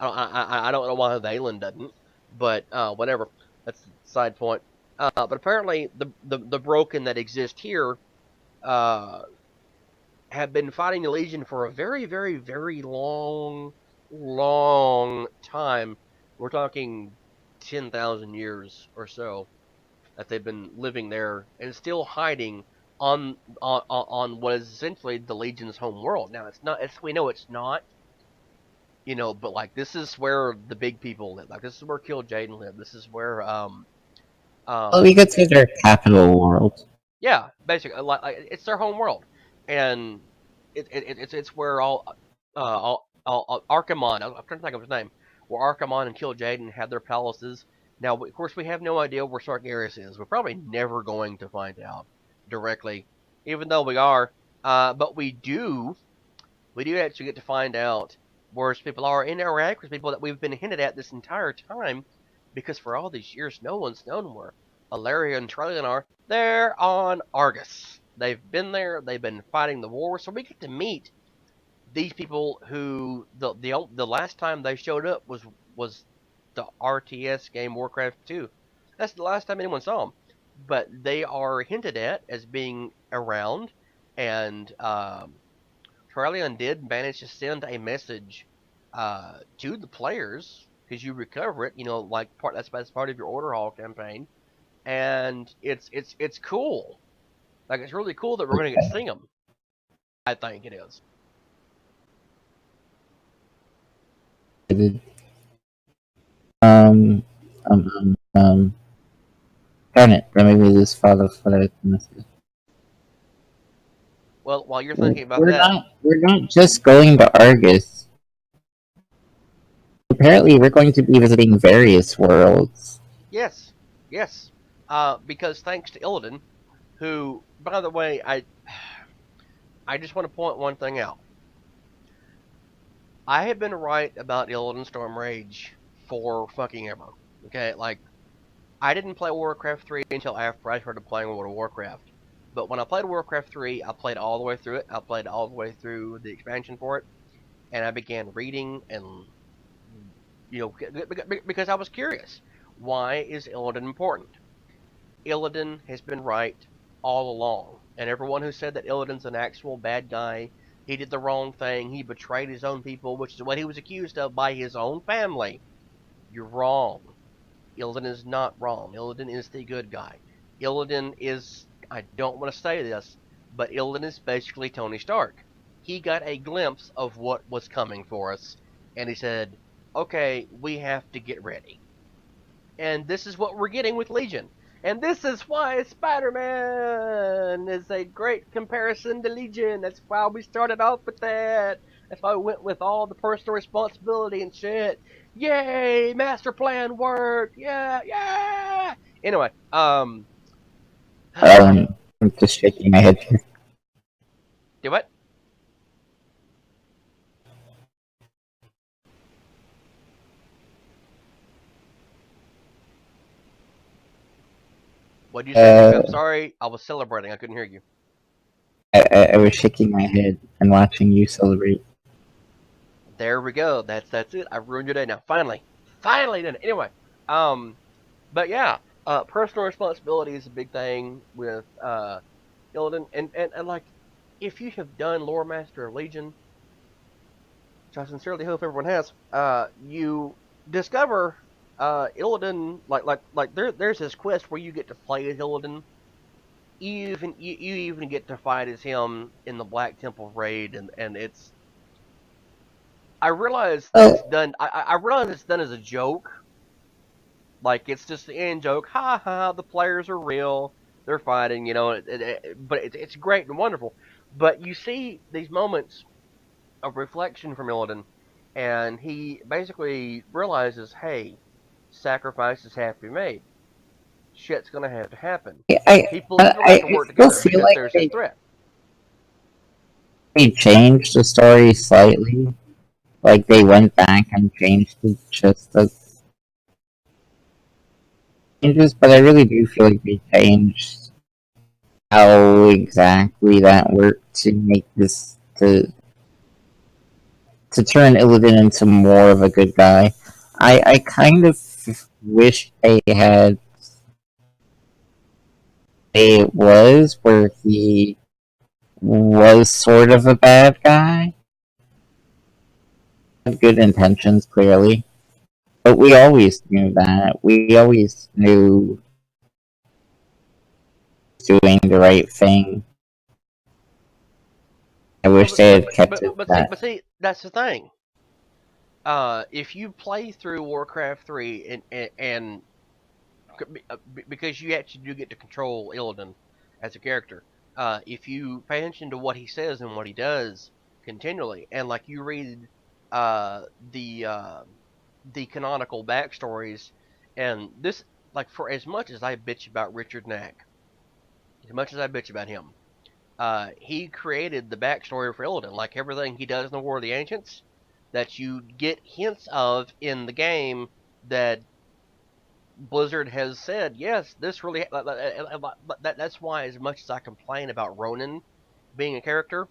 A: I don't know why Valen doesn't, but whatever. That's a side point. But apparently, the broken that exist here have been fighting the Legion for a very long time. We're talking 10,000 years or so that they've been living there and still hiding on what is essentially the Legion's home world. Now, it's not. We know it's not. You know, but like this is where the big people live. Like this is where Kill Jaden lived. This is where
B: Well, we could say their capital world.
A: yeah, basically like it's their home world, and it's where all Archimonde. I'm trying to think of his name. Where Archimonde and Kill Jaden had their palaces. Now, of course, we have no idea where Sargeras is. We're probably never going to find out directly, even though we are. But we do we do actually get to find out where people are, interact with people that we've been hinted at this entire time, because for all these years, no one's known where Alaria and Trellian are. They're on Argus. They've been there. They've been fighting the war, so we get to meet these people who the last time they showed up was the RTS game Warcraft 2. That's the last time anyone saw them. But they are hinted at as being around, and Trellian did manage to send a message to the players, because you recover it, like that's part of your Order Hall campaign, and it's cool. Like, it's really cool that we're going to get to see them. I think it is.
B: Um, darn it, let me just follow what I missed.
A: Well, while you're thinking about
B: We're not just going to Argus. Apparently, we're going to be visiting various worlds.
A: Yes. Because thanks to Illidan, who, by the way, I just want to point one thing out. I have been right about Illidan Storm Rage for fucking ever. Okay, like, I didn't play Warcraft 3 until after I started playing World of Warcraft. But when I played Warcraft 3, I played all the way through it. I played all the way through the expansion for it. And I began reading and, because I was curious. Why is Illidan important? Illidan has been right all along. And everyone who said that Illidan's an actual bad guy, he did the wrong thing, he betrayed his own people, which is what he was accused of by his own family, you're wrong. Illidan is not wrong. Illidan is the good guy. Illidan is, I don't want to say this, but Illidan is basically Tony Stark. He got a glimpse of what was coming for us, and he said, okay, we have to get ready. And this is what we're getting with Legion. And this is why Spider-Man is a great comparison to Legion. That's why we started off with that. That's why we went with all the personal responsibility and shit. Yay! Master plan worked! Yeah! Anyway,
B: I'm just shaking my head here.
A: Do what? What'd you say, Nick? I'm sorry. I was celebrating. I couldn't hear you.
B: I was shaking my head and watching you celebrate.
A: There we go. That's it. I ruined your day now. Finally done it. Anyway, but yeah, personal responsibility is a big thing with Illidan, and like, if you have done Lore Master of Legion, which I sincerely hope everyone has, you discover Illidan, like there's this quest where you get to play as Illidan. You even get to fight as him in the Black Temple raid, and it's. I realize it's done. I realize it's done as a joke. Like, it's just the end joke. Ha ha! The players are real. They're fighting. But it's great and wonderful. But you see these moments of reflection from Illidan, and he basically realizes, hey, sacrifices have to be made. Shit's gonna have to happen. People still have to work together because
B: like
A: there's a threat.
B: They changed the story slightly. Like, they went back and changed it just as changes, but I really do feel like they changed how exactly that worked to make this to turn Illidan into more of a good guy. I kind of wish they had it was where he was sort of a bad guy. Had good intentions, clearly. But we always knew that. We always knew doing the right thing. I wish they had kept it that.
A: But see, that's the thing. If you play through Warcraft 3 and because you actually do get to control Illidan as a character, if you pay attention to what he says and what he does continually, and like you read the canonical backstories, and this, like, for as much as I bitch about Richard Knack, as much as I bitch about him, he created the backstory for Illidan, like everything he does in the War of the Ancients, that you get hints of in the game that Blizzard has said, yes, this really. That's why, as much as I complain about Ronan being a character,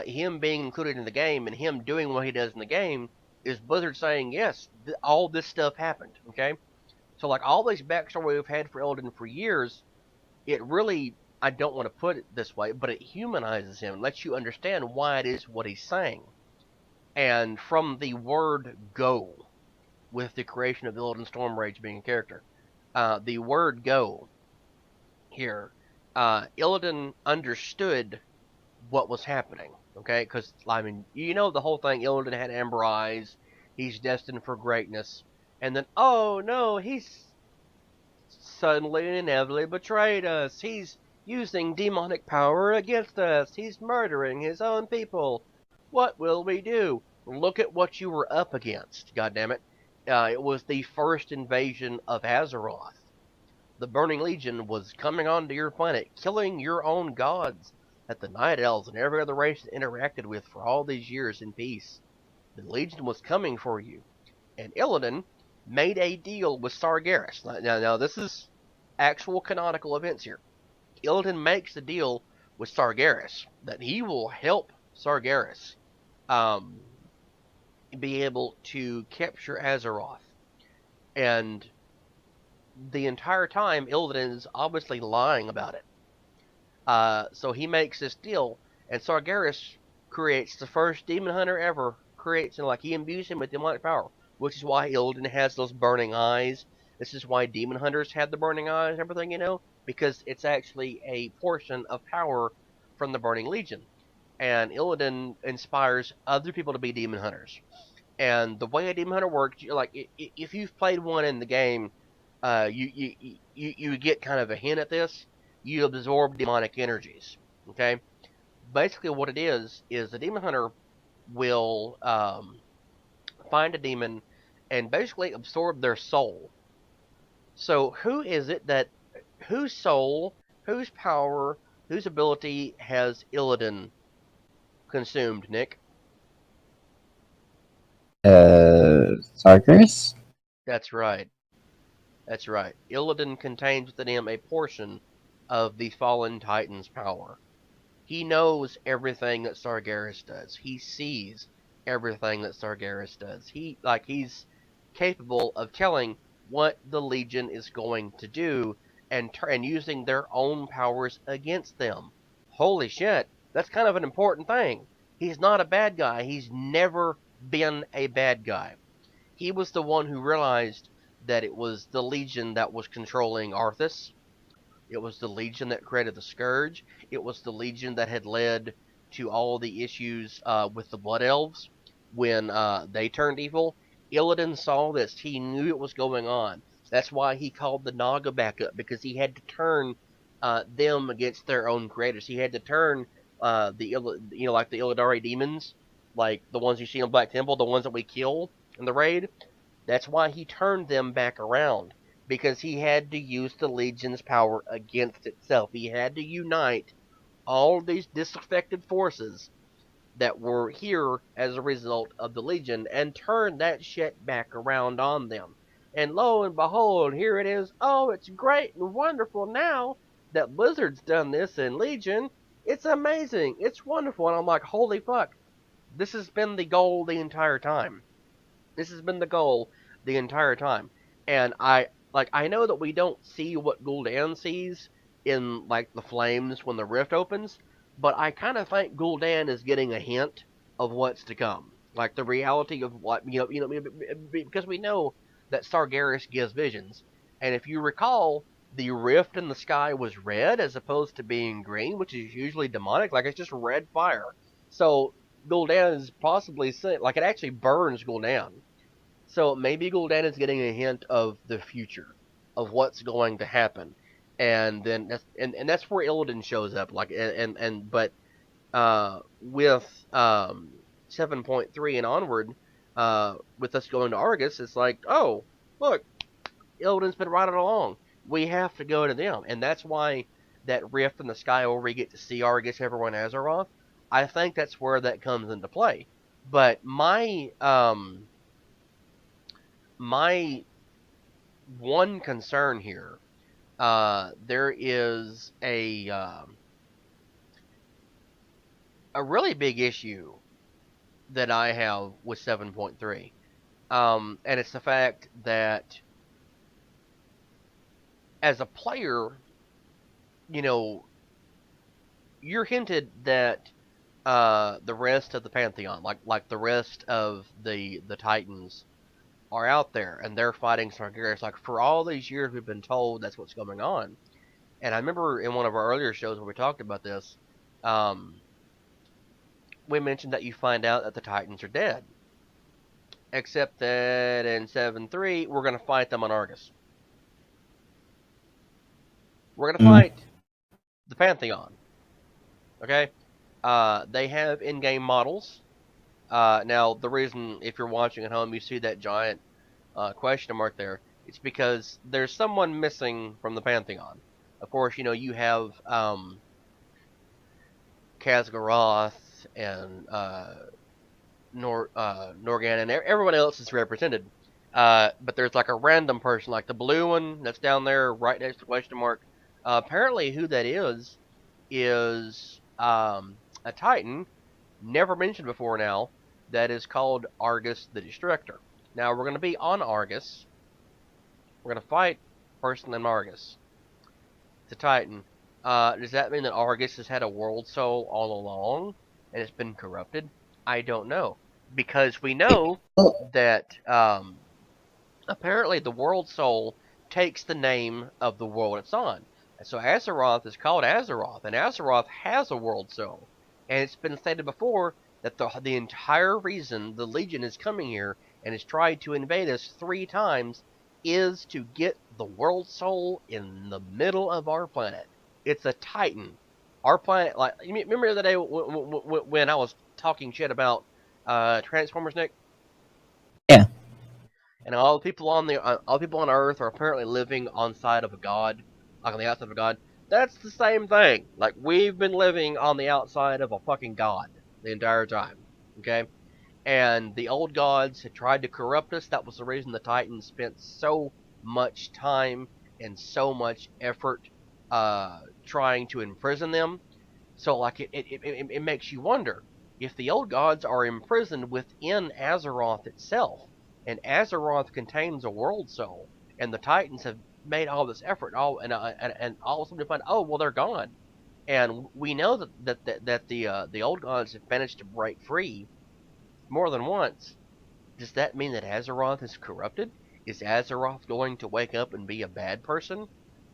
A: him being included in the game and him doing what he does in the game is Blizzard saying, yes, all this stuff happened. Okay, so like all this backstory we've had for Illidan for years, it really, I don't want to put it this way, but it humanizes him, lets you understand why it is what he's saying. And from the word go, with the creation of Illidan Stormrage being a character, the word go here, Illidan understood what was happening, okay? Because, I mean, you know the whole thing, Illidan had amber eyes, he's destined for greatness, and then, oh no, he's suddenly and inevitably betrayed us. He's using demonic power against us. He's murdering his own people. What will we do? Look at what you were up against, goddammit. It was the first invasion of Azeroth. The Burning Legion was coming onto your planet, killing your own gods that the Night Elves and every other race interacted with for all these years in peace. The Legion was coming for you. And Illidan made a deal with Sargeras. Now this is actual canonical events here. Illidan makes the deal with Sargeras that he will help Sargeras be able to capture Azeroth. And the entire time, Illidan is obviously lying about it. So he makes this deal, and Sargeras creates the first demon hunter ever. He imbues him with demonic power, which is why Illidan has those burning eyes. This is why demon hunters had the burning eyes and everything, because it's actually a portion of power from the Burning Legion. And Illidan inspires other people to be demon hunters. And the way a demon hunter works, if you've played one in the game, you get kind of a hint at this. You absorb demonic energies. Okay, basically what it is the demon hunter will find a demon and basically absorb their soul. So who is it whose soul, whose power, whose ability has Illidan consumed, Nick?
B: Sargeras?
A: That's right. That's right. Illidan contains within him a portion of the fallen Titan's power. He knows everything that Sargeras does. He sees everything that Sargeras does. He's capable of telling what the Legion is going to do and using their own powers against them. Holy shit, that's kind of an important thing. He's not a bad guy. He's never been a bad guy. He was the one who realized that it was the Legion that was controlling Arthas. It was the Legion that created the Scourge. It was the Legion that had led to all the issues with the Blood Elves when they turned evil. Illidan saw this. He knew it was going on. That's why he called the Naga back up, because he had to turn them against their own creators. He had to turn like the Illidari demons, like the ones you see in Black Temple, the ones that we kill in the raid. That's why he turned them back around, because he had to use the Legion's power against itself. He had to unite all these disaffected forces that were here as a result of the Legion and turn that shit back around on them. And lo and behold, here it is. Oh, it's great and wonderful now that Blizzard's done this in Legion. It's amazing. It's wonderful. And I'm like, holy fuck. This has been the goal the entire time. This has been the goal the entire time. And I know that we don't see what Gul'dan sees in like the flames when the rift opens, but I kind of think Gul'dan is getting a hint of what's to come, like the reality of what because we know that Sargeras gives visions, and if you recall, the rift in the sky was red as opposed to being green, which is usually demonic. Like, it's just red fire. So Gul'dan is possibly like it actually burns Gul'dan. So maybe Gul'dan is getting a hint of the future, of what's going to happen, and then that's where Illidan shows up. Like but with 7.3 and onward, with us going to Argus, it's like, oh look, Illidan's been right along. We have to go to them, and that's why that rift in the sky where we get to see Argus, everyone Azeroth. I think that's where that comes into play. But my one concern here, there is a really big issue that I have with 7.3, and it's the fact that as a player, you know, you're hinted that the rest of the Pantheon, like the rest of the Titans, are out there and they're fighting Sargeras. Like for all these years, we've been told that's what's going on. And I remember in one of our earlier shows where we talked about this, we mentioned that you find out that the Titans are dead. Except that in 7.3, we're going to fight them on Argus. We're going to fight the Pantheon. Okay? They have in-game models. Now, the reason, if you're watching at home, you see that giant question mark there, it's because there's someone missing from the Pantheon. Of course, you know, you have Khaz'goroth and Norgan, and everyone else is represented. But there's like a random person, like the blue one that's down there right next to the question mark. Apparently who that is a Titan, never mentioned before now, that is called Argus the Destructor. Now we're going to be on Argus. We're going to fight a person named Argus. It's a Titan. Does that mean that Argus has had a world soul all along and it's been corrupted? I don't know. Because we know that apparently the world soul takes the name of the world it's on. And so Azeroth is called Azeroth, and Azeroth has a world soul. And it's been stated before that the entire reason the Legion is coming here and has tried to invade us 3 times is to get the world soul in the middle of our planet. It's a Titan. Our planet, like, you remember the other day when I was talking shit about Transformers, Nick?
B: Yeah.
A: And all the people on Earth are apparently living on side of a god, like on the outside of a god. That's the same thing. Like, we've been living on the outside of a fucking god the entire time. Okay? And the old gods had tried to corrupt us. That was the reason the Titans spent so much time and so much effort trying to imprison them. So, like, it makes you wonder, if the old gods are imprisoned within Azeroth itself, and Azeroth contains a world soul, and the Titans have made all this effort, and all of a sudden we find, oh, well, they're gone. And we know that the old gods have managed to break free more than once. Does that mean that Azeroth is corrupted? Is Azeroth going to wake up and be a bad person?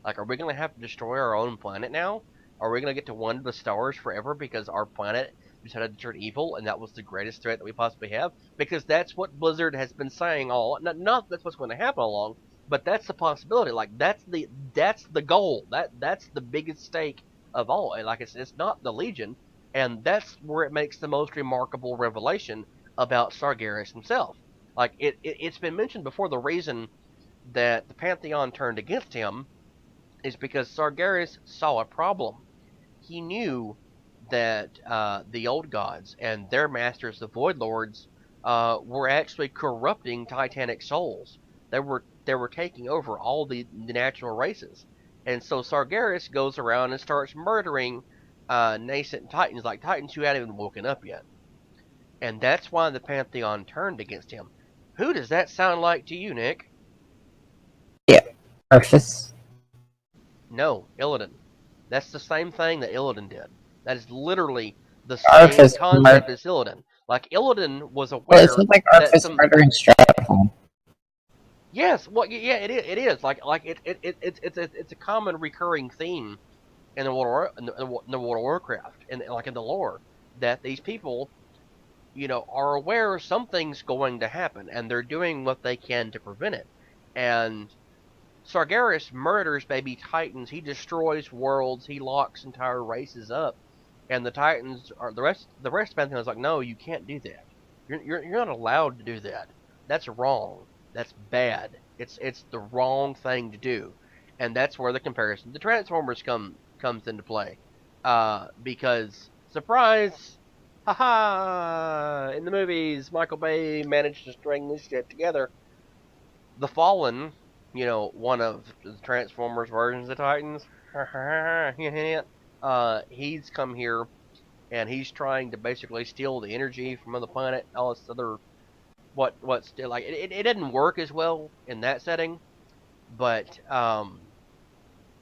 A: Like, are we going to have to destroy our own planet now? Are we going to get to wander the stars forever because our planet decided to turn evil and that was the greatest threat that we possibly have? Because that's what Blizzard has been saying all. Not that's what's going to happen along, but that's the possibility. Like, that's the goal. That's the biggest stake of all. And like it's not the Legion, and that's where it makes the most remarkable revelation about Sargeras himself. Like, it's been mentioned before, the reason that the Pantheon turned against him is because Sargeras saw a problem. He knew that the old gods and their masters, the Void Lords, were actually corrupting Titanic souls. They were taking over all the natural races. And so Sargeras goes around and starts murdering nascent Titans, like Titans who hadn't even woken up yet. And that's why the Pantheon turned against him. Who does that sound like to you, Nick?
B: Yeah, Arthas.
A: No, Illidan. That's the same thing that Illidan did. That is literally the same concept as Illidan. Like, Illidan was aware.
B: Well, it's not like Arthas murdering Stratholme.
A: Yes, well, yeah, it is. Like it's a common recurring theme in the World of Warcraft, and like in the lore, that these people, you know, are aware something's going to happen, and they're doing what they can to prevent it. And Sargeras murders baby Titans. He destroys worlds. He locks entire races up, and the Titans are the rest of the Pantheon is like, no, you can't do that. You're not allowed to do that. That's wrong. That's bad. It's the wrong thing to do. and that's where the comparison to Transformers comes into play, because surprise, haha! In the movies, Michael Bay managed to string this shit together. The Fallen, one of the Transformers versions of Titans, he's come here and he's trying to basically steal the energy from other planet, all this other what's still like it didn't work as well in that setting, but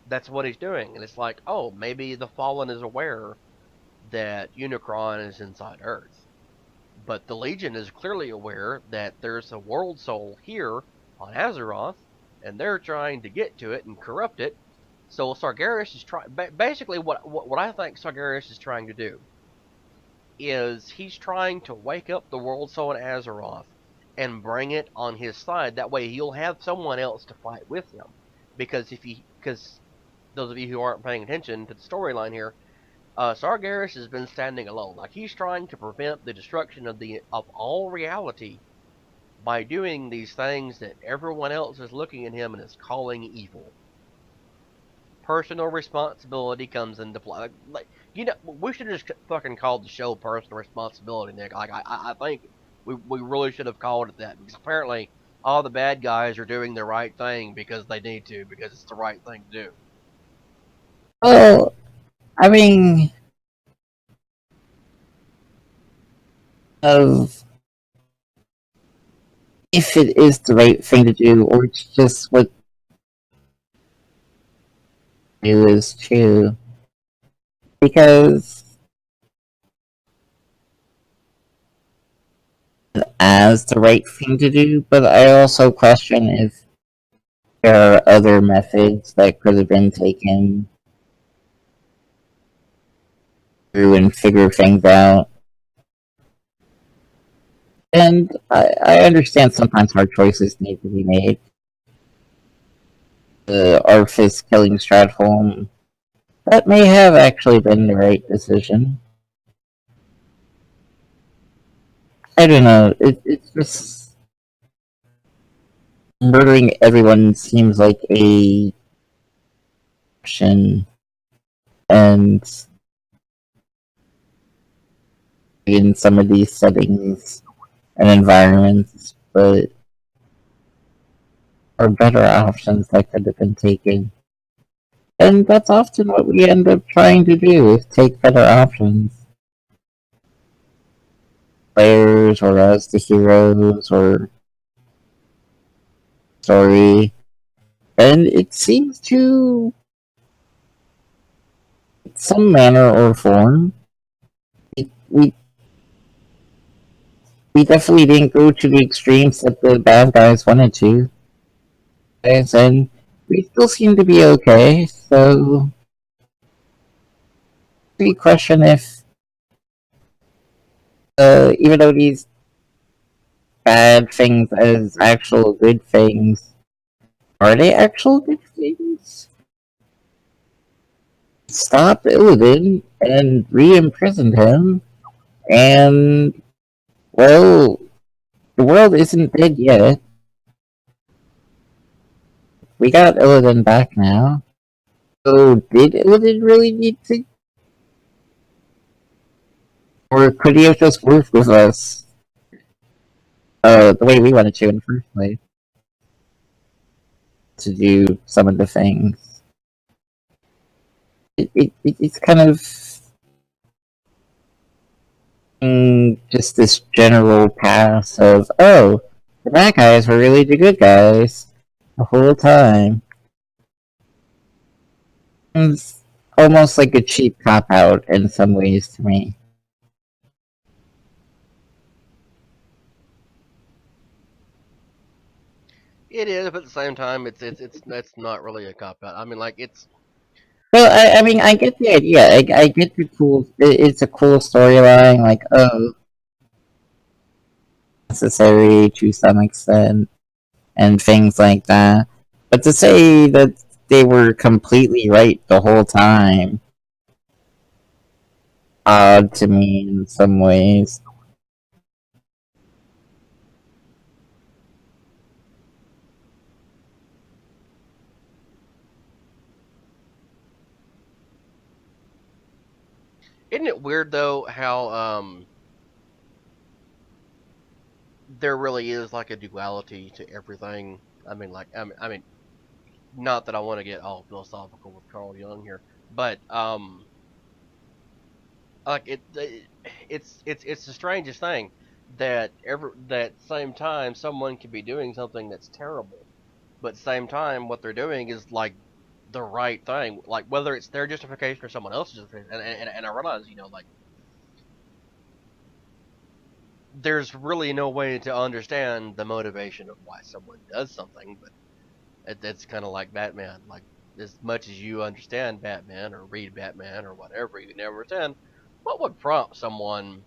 A: that's what he's doing, and it's like, oh, maybe the Fallen is aware that Unicron is inside Earth, but the Legion is clearly aware that there's a world soul here on Azeroth, and they're trying to get to it and corrupt it. So Sargeras is trying. Basically, what I think Sargeras is trying to do is he's trying to wake up the world soul in Azeroth and bring it on his side. That way, he'll have someone else to fight with him. Because those of you who aren't paying attention to the storyline here, Sargeras has been standing alone. Like, he's trying to prevent the destruction of all reality by doing these things that everyone else is looking at him and is calling evil. Personal responsibility comes into play. We should have just fucking called the show Personal Responsibility, Nick. Like, I think we really should have called it that, because apparently all the bad guys are doing the right thing because they need to, because it's the right thing to do.
B: Well, I mean, of if it is the right thing to do, or it's just what do is true. Because as the right thing to do, but I also question if there are other methods that could have been taken through and figure things out. And I understand sometimes hard choices need to be made. The Arthas killing Stratholm, that may have actually been the right decision. I don't know, it's just murdering everyone seems like a option, and in some of these settings and environments, but are better options that could have been taken. And that's often what we end up trying to do, is take better options. Players, or as the heroes, or story. And it seems to, in some manner or form, we definitely didn't go to the extremes that the bad guys wanted to. And we still seem to be okay, so we question if, even though these bad things as actual good things, are they actual good things? Stopped Illidan and re-imprisoned him, and, well, the world isn't dead yet. We got Illidan back now. So, did Illidan really need to? Or could he have just worked with us? The way we wanted to in the first place. To do some of the things. It's kind of just this general pass of, oh, the bad guys were really the good guys the whole time. It's almost like a cheap cop-out in some ways to me.
A: It is, but at the same time, it's not really a cop out. I mean, like, it's
B: Well, I mean, I get the idea. I get the cool. It's a cool storyline. Like, oh, necessary to some extent, and things like that. But to say that they were completely right the whole time, odd to me in some ways.
A: Isn't it weird though how there really is like a duality to everything? I mean, not that I want to get all philosophical with Carl Jung here, but like it's the strangest thing that that same time someone could be doing something that's terrible, but same time what they're doing is like the right thing, like whether it's their justification or someone else's justification. And I realize, like there's really no way to understand the motivation of why someone does something, but it's kind of like Batman. Like, as much as you understand Batman or read Batman or whatever, you never understand what would prompt someone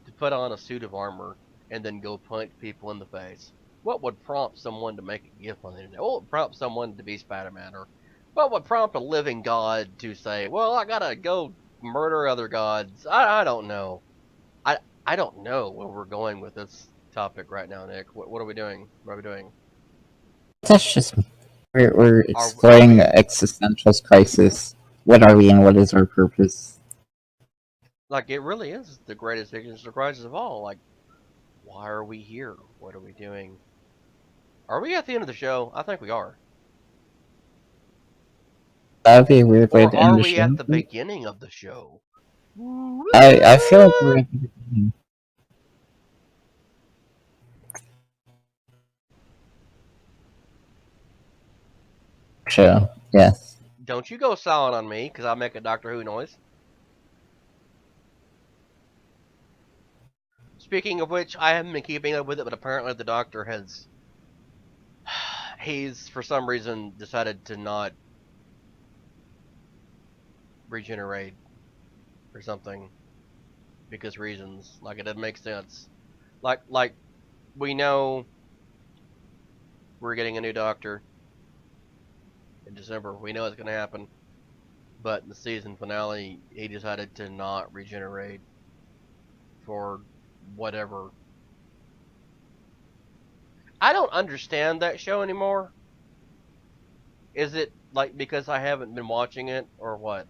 A: to put on a suit of armor and then go punch people in the face. What would prompt someone to make a GIF on the internet? What would prompt someone to be Spider-Man? Or what would prompt a living god to say, well, I gotta go murder other gods? I don't know. I I don't know where we're going with this topic right now, Nick. What are we doing? What are we doing?
B: That's just we're
A: Are
B: exploring
A: we
B: existential crisis. What are we and what is our purpose?
A: like, it really is the greatest existential crisis of all? Like, why are we here? What are we doing? Are we at the end of the show? I think we are.
B: That would be a weird way
A: Or
B: to end
A: are
B: the
A: we at
B: show.
A: the beginning of the show?
B: I feel like we're at the beginning. Show, yes.
A: Don't you go silent on me, because I make a Doctor Who noise. Speaking of which, I haven't been keeping up with it, but apparently the Doctor has... He's, for some reason, decided to not regenerate or something. Because reasons. Like, it doesn't make sense. Like we know we're getting a new Doctor in December. We know it's going to happen. But in the season finale, he decided to not regenerate for whatever. I don't understand that show anymore. Is it like because I haven't been watching it or what?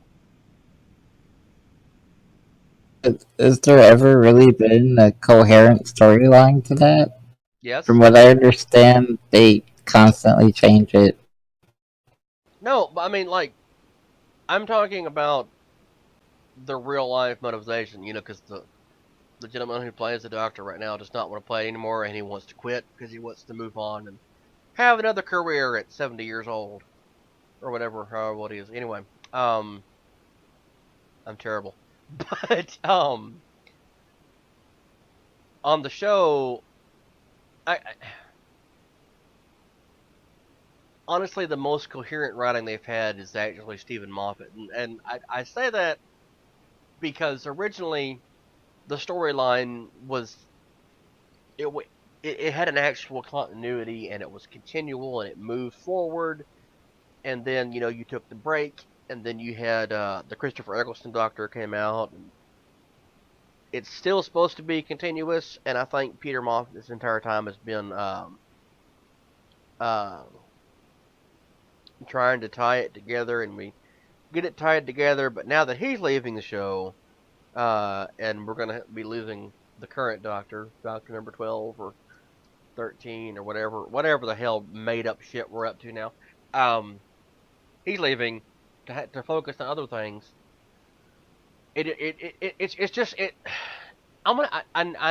B: Has there ever really been a coherent storyline to that? From
A: Yes?
B: what I understand, they constantly change it.
A: No, but I mean, like, I'm talking about the real life motivation, because the gentleman who plays the Doctor right now does not want to play anymore, and he wants to quit because he wants to move on and have another career at 70 years old or whatever, however old he is. Anyway, um, I'm terrible, but on the show, I honestly, the most coherent writing they've had is actually Stephen Moffat, and I say that because originally the storyline was it, it had an actual continuity and it was continual and it moved forward, and then you took the break, and then you had the Christopher Eccleston Doctor came out, and it's still supposed to be continuous, and I think Peter Moffat this entire time has been uh, trying to tie it together, and we get it tied together. But now that he's leaving the show, and we're gonna be losing the current Doctor, Doctor number 12 or 13 or whatever the hell made up shit we're up to now. He's leaving to focus on other things. It's just it. I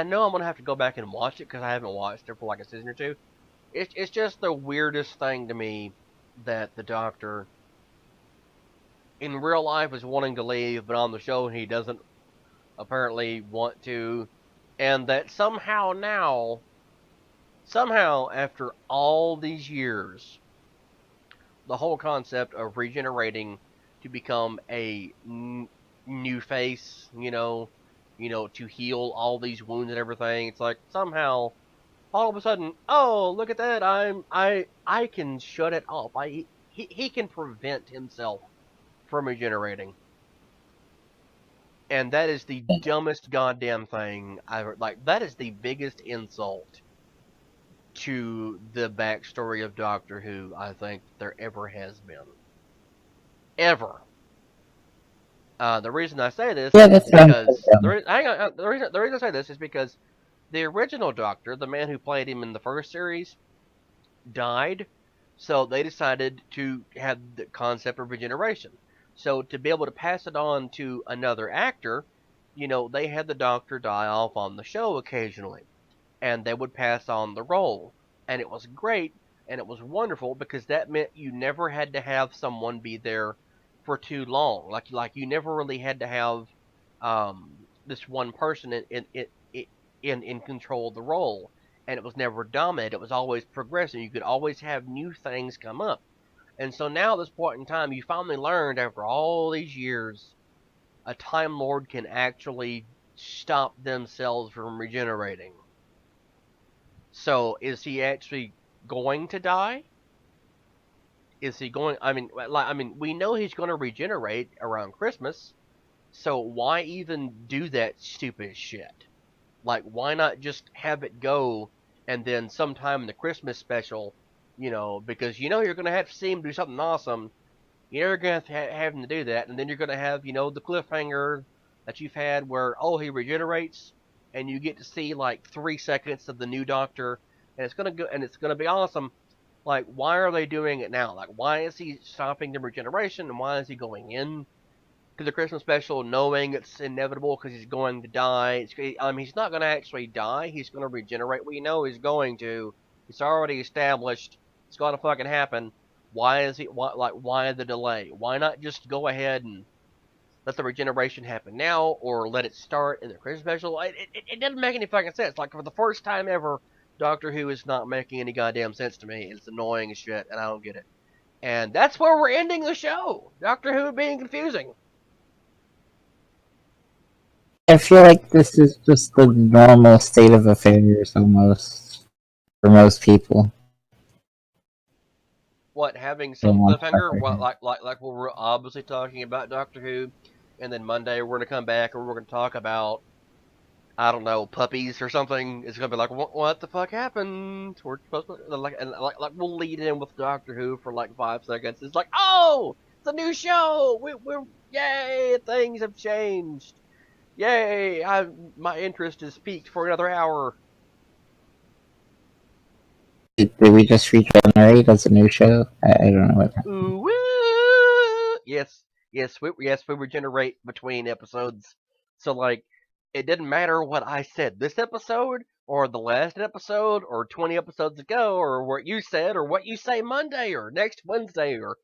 A: know I'm gonna have to go back and watch it because I haven't watched it for like a season or two. It's just the weirdest thing to me that the Doctor in real life is wanting to leave, but on the show he doesn't apparently want to, and that somehow after all these years, the whole concept of regenerating to become a new face, to heal all these wounds and everything. It's like somehow all of a sudden, oh, look at that! I can shut it off. He can prevent himself from regenerating, and that is the dumbest goddamn thing I ever. Like, that is the biggest insult to the backstory of Doctor Who I think there ever has been, ever. The reason I say this
B: Yeah,
A: is
B: that sounds
A: because
B: like
A: hang on, the reason I say this is because the original Doctor, the man who played him in the first series, died, so they decided to have the concept of regeneration. So to be able to pass it on to another actor, they had the Doctor die off on the show occasionally, and they would pass on the role, and it was great and it was wonderful because that meant you never had to have someone be there for too long. Like you never really had to have this one person in control of the role, and it was never dominant. It was always progressing. You could always have new things come up. And so now, at this point in time, you finally learned after all these years, a Time Lord can actually stop themselves from regenerating. So, is he actually going to die? Is he going? We know he's going to regenerate around Christmas. So why even do that stupid shit? Like, why not just have it go, and then sometime in the Christmas special, because you're going to have to see him do something awesome. You're going to have him to do that, and then you're going to have, the cliffhanger that you've had where, oh, he regenerates, and you get to see, like, 3 seconds of the new Doctor, and it's going to go, and it's going to be awesome. Like, why are they doing it now? Like, why is he stopping the regeneration, and why is he going in to the Christmas special knowing it's inevitable because he's going to die? He's not going to actually die. He's going to regenerate. We know he's going to. It's already established. It's going to fucking happen. Why the delay? Why not just go ahead and let the regeneration happen now, or let it start in the Christmas special? It doesn't make any fucking sense. Like, for the first time ever, Doctor Who is not making any goddamn sense to me. It's annoying as shit, and I don't get it. And that's where we're ending the show. Doctor Who being confusing.
B: I feel like this is just the normal state of affairs almost for most people.
A: What, having some cliffhanger? What, like we're obviously talking about Doctor Who, and then Monday we're gonna come back and we're gonna talk about, I don't know, puppies or something. It's gonna be like, what the fuck happened? We're supposed to like we'll lead in with Doctor Who for like 5 seconds. It's like, oh, it's a new show. We're yay, things have changed. Yay, my interest is peaked for another hour.
B: Did we just regenerate as a new show? I don't know what happened.
A: Ooh, woo! Yes, we regenerate between episodes. So, like, it didn't matter what I said this episode, or the last episode, or 20 episodes ago, or what you said, or what you say Monday, or next Wednesday, or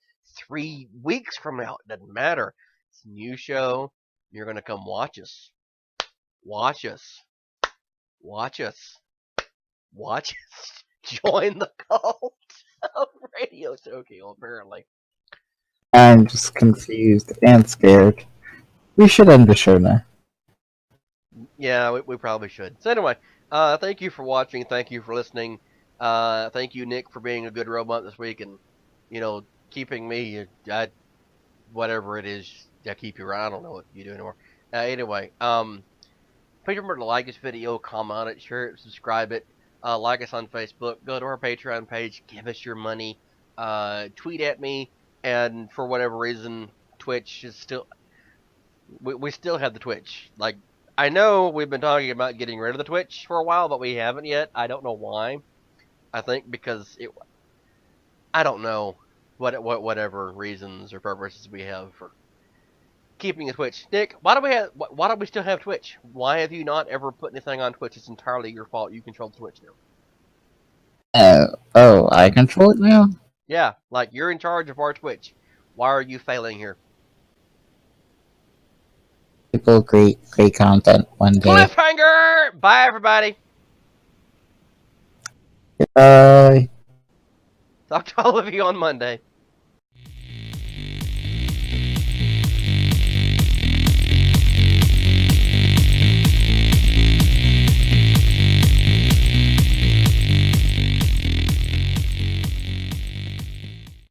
A: 3 weeks from now. It doesn't matter. It's a new show. You're gonna come watch us. Watch us. Watch us. Watch us. Join the cult of Radio Tokyo, apparently.
B: I'm just confused and scared. We should end the show now.
A: Yeah, we probably should. So anyway, thank you for watching. Thank you for listening. Thank you, Nick, for being a good robot this week and, keeping me, whatever it is, I keep you right. I don't know what you do anymore. Anyway, please remember to like this video, comment on it, share it, subscribe it. Like us on Facebook, go to our Patreon page, give us your money, tweet at me, and for whatever reason, Twitch is still... We still have the Twitch. Like, I know we've been talking about getting rid of the Twitch for a while, but we haven't yet. I don't know why. I think because I don't know whatever reasons or purposes we have for keeping a Twitch. Nick, why do we still have Twitch? Why have you not ever put anything on Twitch? It's entirely your fault. You control the Twitch now.
B: I control it now?
A: Yeah, like, you're in charge of our Twitch. Why are you failing here?
B: People great content one day.
A: Cliffhanger! Bye, everybody!
B: Bye.
A: Talk to all of you on Monday.